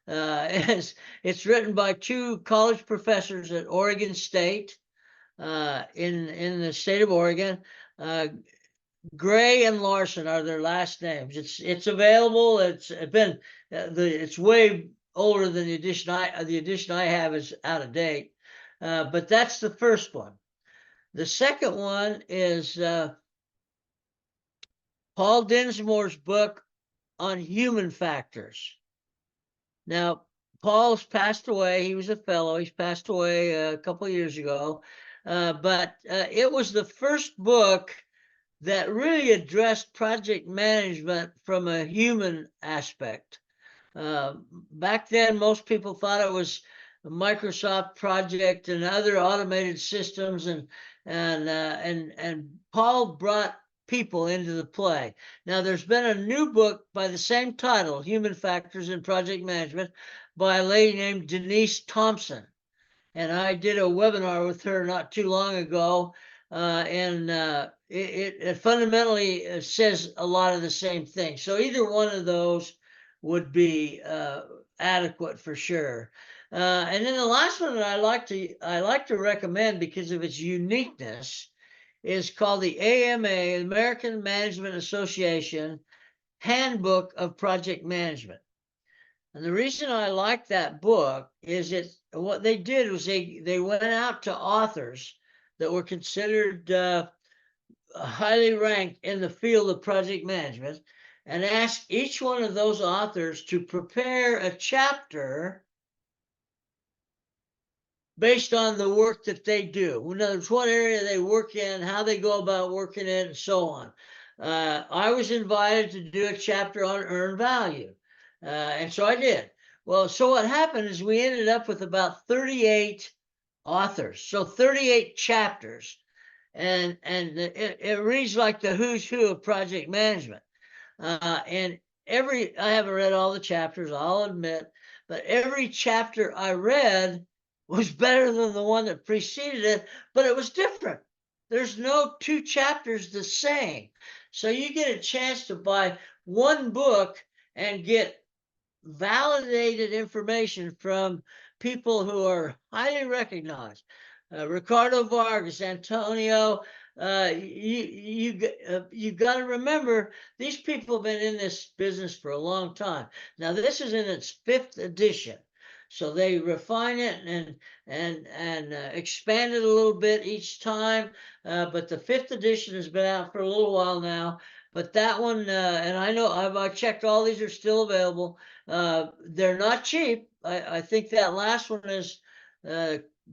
It's written by 2 college professors at Oregon State, in the state of Oregon. Gray and Larson are their last names. It's available. It's way older than the edition I have is out of date. But that's the first one. The second one is Paul Dinsmore's book on human factors. Now, Paul's passed away. He was a fellow. He's passed away a couple of years ago. But it was the first book that really addressed project management from a human aspect. Back then, most people thought it was a Microsoft project and other automated systems, and Paul brought people into the play. Now, there's been a new book by the same title, Human Factors in Project Management, by a lady named Denise Thompson. And I did a webinar with her not too long ago, and it fundamentally says a lot of the same thing. So either one of those would be adequate for sure. And then the last one that I like to recommend because of its uniqueness is called the AMA, American Management Association Handbook of Project Management. And the reason I like that book is what they did was they went out to authors that were considered highly ranked in the field of project management and asked each one of those authors to prepare a chapter based on the work that they do. In other words, what area they work in, how they go about working it, and so on. I was invited to do a chapter on earned value. And so I did. Well, so what happened is we ended up with about 38 authors. So 38 chapters. And it reads like the who's who of project management. And I haven't read all the chapters, I'll admit, but every chapter I read was better than the one that preceded it, but it was different. There's no 2 chapters the same. So you get a chance to buy one book and get validated information from people who are highly recognized. Ricardo Vargas, Antonio. You got to remember, these people have been in this business for a long time. Now this is in its 5th edition, so they refine it and expand it a little bit each time. But the 5th edition has been out for a little while now. But that one, and I know I checked, all these are still available. They're not cheap. I think that last one is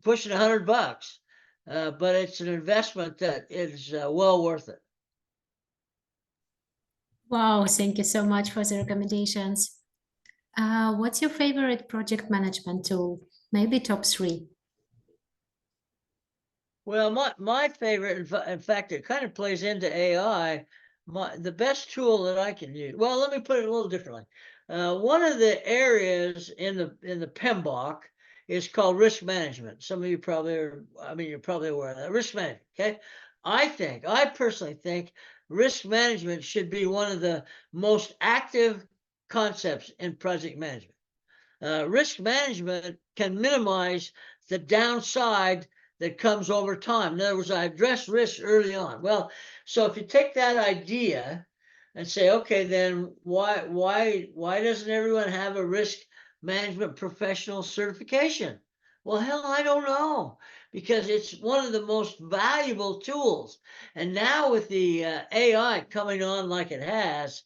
pushing $100, but it's an investment that is well worth it. Wow, thank you so much for the recommendations. What's your favorite project management tool? Maybe top 3. Well, my favorite, in fact, it kind of plays into AI. The best tool that I can use. Well, let me put it a little differently. One of the areas in the PMBOK is called risk management. Some of you probably are. I mean, you're probably aware of that. Risk management. Okay. I personally think risk management should be one of the most active concepts in project management. Risk management can minimize the downside that comes over time. In other words, I address risk early on. Well, so if you take that idea and say, okay, then why doesn't everyone have a risk management professional certification? Well, hell, I don't know, because it's one of the most valuable tools. And now with the AI coming on like it has,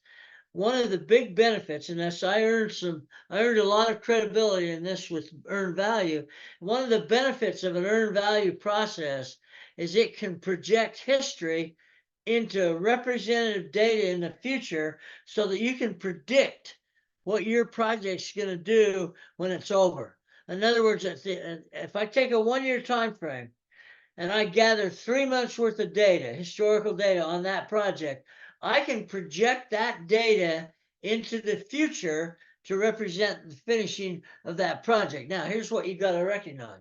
one of the big benefits, and that's I earned a lot of credibility in this with earned value. One of the benefits of an earned value process is it can project history into representative data in the future so that you can predict what your project's going to do when it's over. In other words, if I take a 1-year time frame and I gather 3 months worth of data, historical data on that project, I can project that data into the future to represent the finishing of that project. Now, here's what you got to recognize.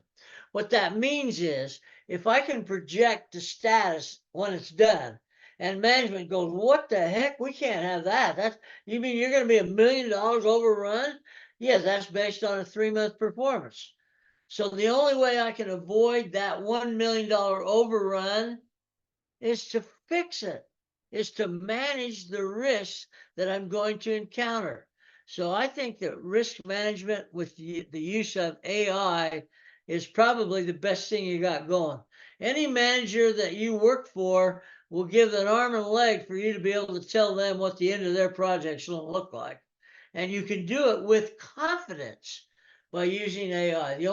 What that means is, if I can project the status when it's done, and management goes, what the heck? We can't have that. You mean you're going to be $1 million overrun? Yeah, that's based on a 3-month performance. So the only way I can avoid that $1 million overrun is to fix it, is to manage the risks that I'm going to encounter. So I think that risk management with the use of AI is probably the best thing you got going. Any manager that you work for will give an arm and a leg for you to be able to tell them what the end of their project's going to look like. And you can do it with confidence by using AI. The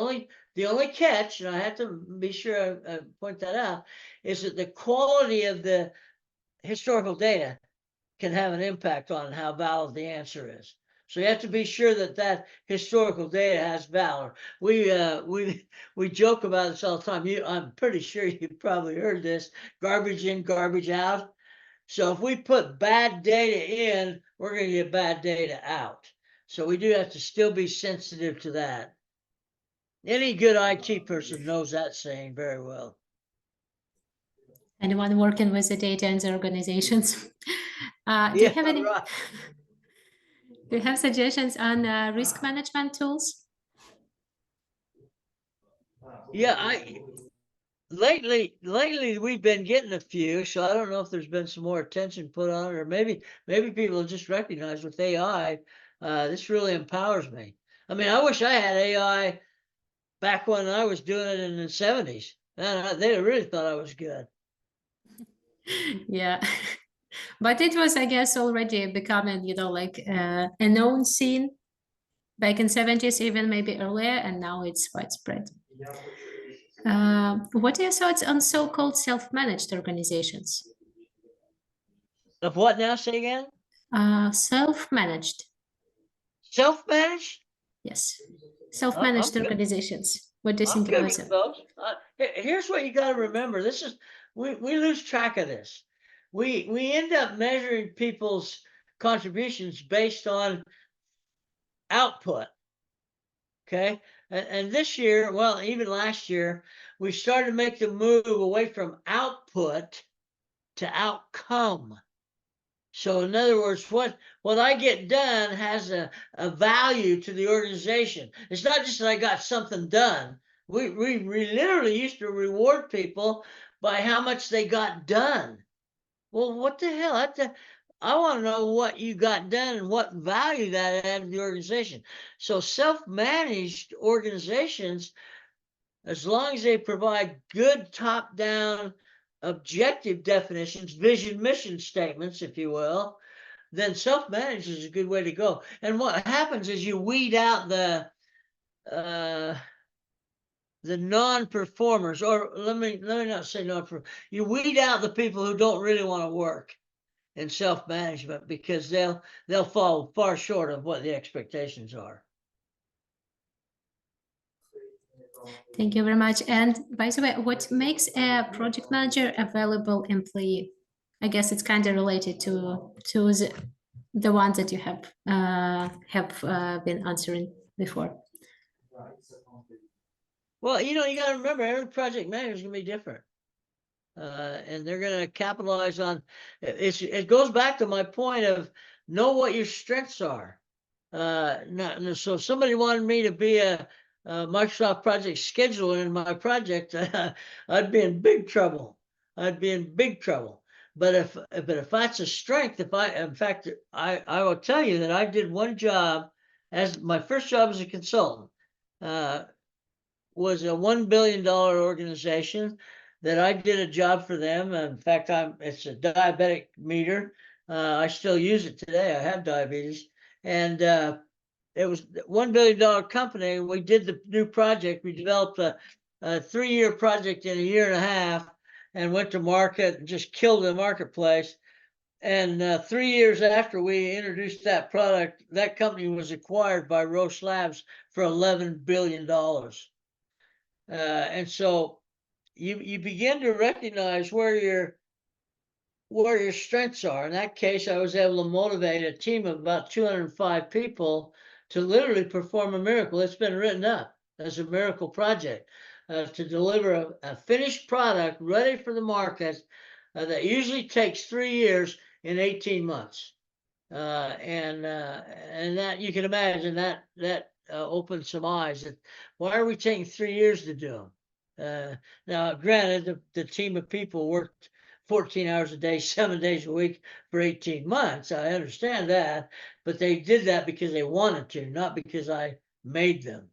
only catch, and I have to be sure I point that out, is that the quality of the historical data can have an impact on how valid the answer is. So you have to be sure that that historical data has valor. We joke about this all the time. I'm pretty sure you've probably heard this: garbage in, garbage out. So if we put bad data in, we're going to get bad data out. So we do have to still be sensitive to that. Any good IT person knows that saying very well. Anyone working with the data in the organizations? Do you have any? Right. Do you have suggestions on risk management tools? Yeah, lately we've been getting a few, so I don't know if there's been some more attention put on it, or maybe people just recognize with AI, this really empowers me. I mean, I wish I had AI back when I was doing it in the 70s. They really thought I was good. Yeah. But it was, I guess, already becoming, like a known scene back in 70s, even maybe earlier, and now it's widespread. What are your thoughts on so-called self-managed organizations? Of what now? Say again? Self-managed. Self-managed? Yes. Self-managed organizations. What do you think about them? Folks. Here's what you got to remember. This is we lose track of this. We end up measuring people's contributions based on output. Okay. And this year, well, even last year, we started to make the move away from output to outcome. So in other words, what I get done has a value to the organization. It's not just that I got something done. We literally used to reward people by how much they got done. Well, what the hell? I want to know what you got done and what value that added to the organization. So self-managed organizations, as long as they provide good top-down objective definitions, vision, mission statements, if you will, then self-managed is a good way to go. And what happens is you weed out the non-performers, or let me not say non-performers. You weed out the people who don't really want to work in self-management, because they'll fall far short of what the expectations are. Thank you very much. And by the way, what makes a project manager a valuable employee? I guess it's kind of related to the ones that you have been answering before. Well, you got to remember, every project manager is going to be different. And they're going to capitalize on it. It goes back to my point of know what your strengths are. So if somebody wanted me to be a Microsoft project scheduler in my project, I'd be in big trouble. I'd be in big trouble. But if that's a strength, in fact, I will tell you that I did one job as my first job as a consultant. Was a $1 billion organization that I did a job for them. In fact, it's a diabetic meter. I still use it today. I have diabetes. And it was a $1 billion company. We did the new project. We developed a 3-year project in a year and a half and went to market and just killed the marketplace. And 3 years after we introduced that product, that company was acquired by Roche Labs for $11 billion. And so you begin to recognize where your strengths are. In that case, I was able to motivate a team of about 205 people to literally perform a miracle. It's been written up as a miracle project to deliver a finished product ready for the market that usually takes 3 years in 18 months. And that you can imagine that opened some eyes. Why are we taking 3 years to do them? Now, granted, the team of people worked 14 hours a day, 7 days a week for 18 months. I understand that, but they did that because they wanted to, not because I made them.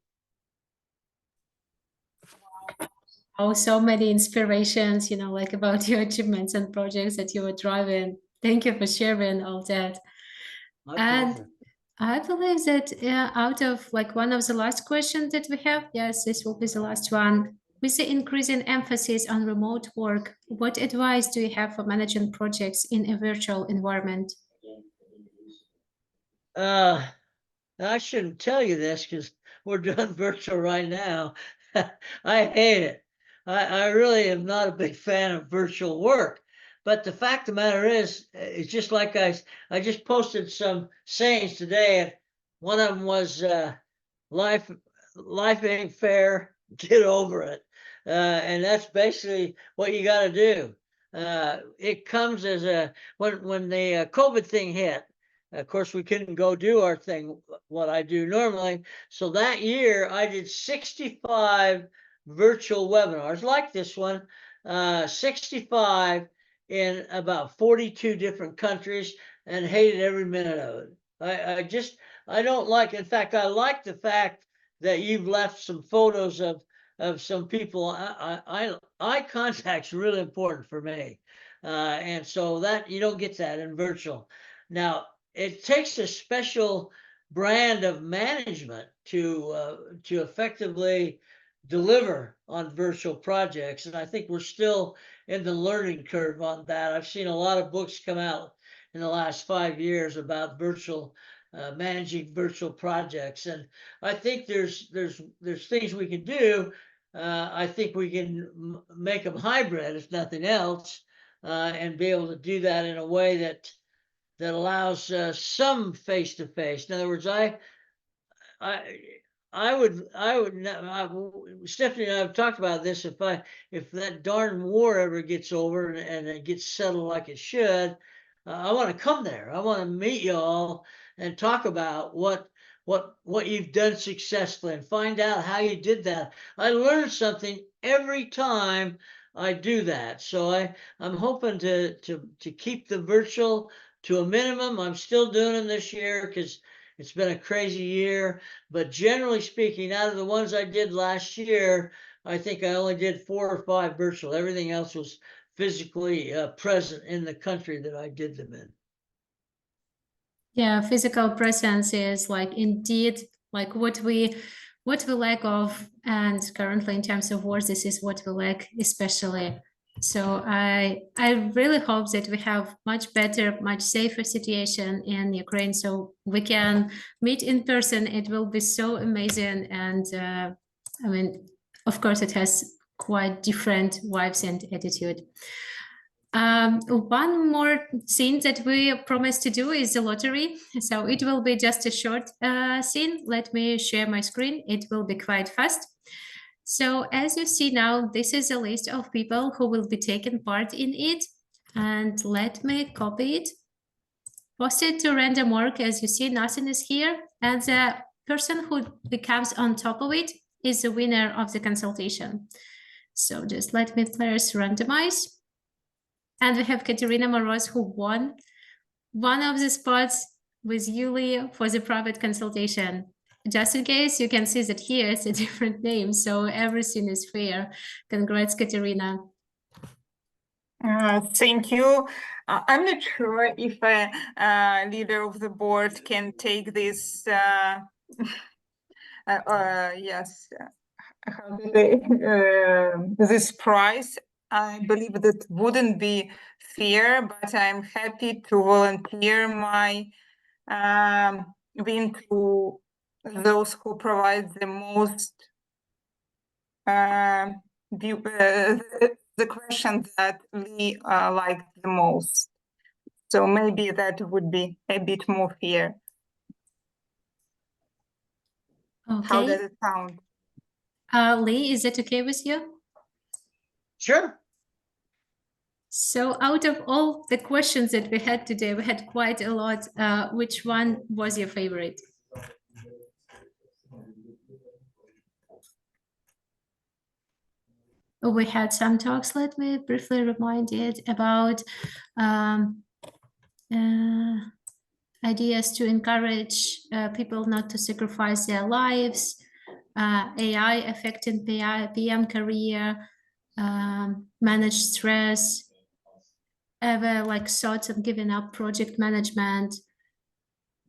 Oh, so many inspirations, like about your achievements and projects that you were driving. Thank you for sharing all that. My And pleasure. I believe that out of one of the last questions that we have, yes, this will be the last one. With the increasing emphasis on remote work, what advice do you have for managing projects in a virtual environment? I shouldn't tell you this because we're doing virtual right now. I hate it. I really am not a big fan of virtual work. But the fact of the matter is, it's just like I just posted some sayings today. And one of them was, life ain't fair, get over it. And that's basically what you got to do. It comes as when the COVID thing hit. Of course, we couldn't go do our thing, what I do normally. So that year, I did 65 virtual webinars like this one, 65 in about 42 different countries, and hated every minute of it. I don't like, in fact, I like the fact that you've left some photos of some people. Eye contact's really important for me. And so that you don't get that in virtual. Now, it takes a special brand of management to effectively deliver on virtual projects, and I think we're still in the learning curve on that. I've seen a lot of books come out in the last 5 years about managing virtual projects, and I think there's things we can do. I think we can make them hybrid, if nothing else, and be able to do that in a way that allows some face-to-face. In other words, Stephanie and I have talked about this. If that darn war ever gets over and it gets settled like it should, I want to come there. I want to meet you all and talk about what what you've done successfully and find out how you did that. I learn something every time I do that. So I'm hoping to keep the virtual to a minimum. I'm still doing them this year because it's been a crazy year. But generally speaking, out of the ones I did last year, I think I only did 4 or 5 virtual. Everything else was physically present in the country that I did them in. Yeah, physical presence is like indeed like what we lack of, and currently in terms of wars, this is what we lack especially. So I really hope that we have much better, much safer situation in Ukraine, so we can meet in person. It will be so amazing, and I mean, of course, it has quite different vibes and attitude. One more scene that we promised to do is the lottery. So it will be just a short scene. Let me share my screen. It will be quite fast. So as you see now, this is a list of people who will be taking part in it. And let me copy it, post it to random work. As you see, nothing is here. And the person who becomes on top of it is the winner of the consultation. So just let me first randomize. And we have Katerina Moroz, who won one of the spots with Yuli for the private consultation. Just in case, you can see that here it's a different name, so everything is fair. Congrats, Katerina. Thank you. I'm not sure if a leader of the board can take this, yes, how to say, this prize. I believe that wouldn't be fair, but I'm happy to volunteer my win to those who provide the most the question that we like the most. So maybe that would be a bit more fair. Okay. How does it sound? Lee, is that okay with you? Sure. So out of all the questions that we had today, we had quite a lot. Which one was your favorite? We had some talks. Let me briefly remind it about ideas to encourage people not to sacrifice their lives, AI affecting PM career, manage stress, ever like thoughts of giving up project management,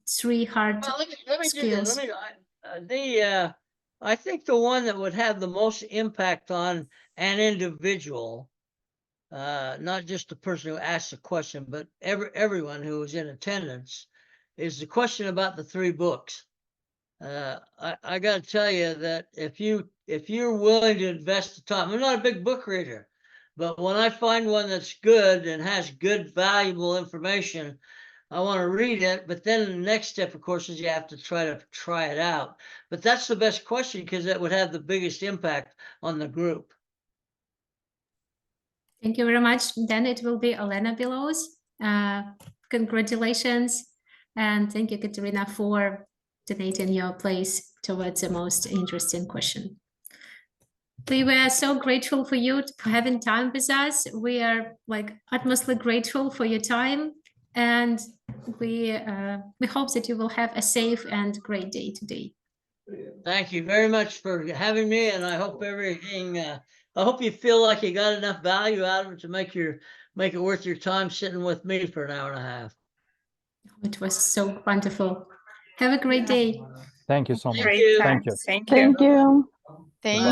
3 hard Let me do skills. this. I think the one that would have the most impact on an individual, not just the person who asked the question, but everyone who was in attendance, is the question about the 3 books. I got to tell you that if you're willing to invest the time, I'm not a big book reader, but when I find one that's good and has good, valuable information, I want to read it. But then the next step, of course, is you have to try it out. But that's the best question because that would have the biggest impact on the group. Thank you very much. Then it will be Elena Belos. Congratulations. And thank you, Katerina, for donating your place towards the most interesting question. We were so grateful for you for having time with us. We are like utmostly grateful for your time, and we hope that you will have a safe and great day today. Thank you very much for having me, and I hope everything. I hope you feel like you got enough value out of it to make it worth your time sitting with me for an hour and a half. It was so wonderful. Have a great day. Thank you so much. Great Thank time. you. Thank you. Thank you. Thank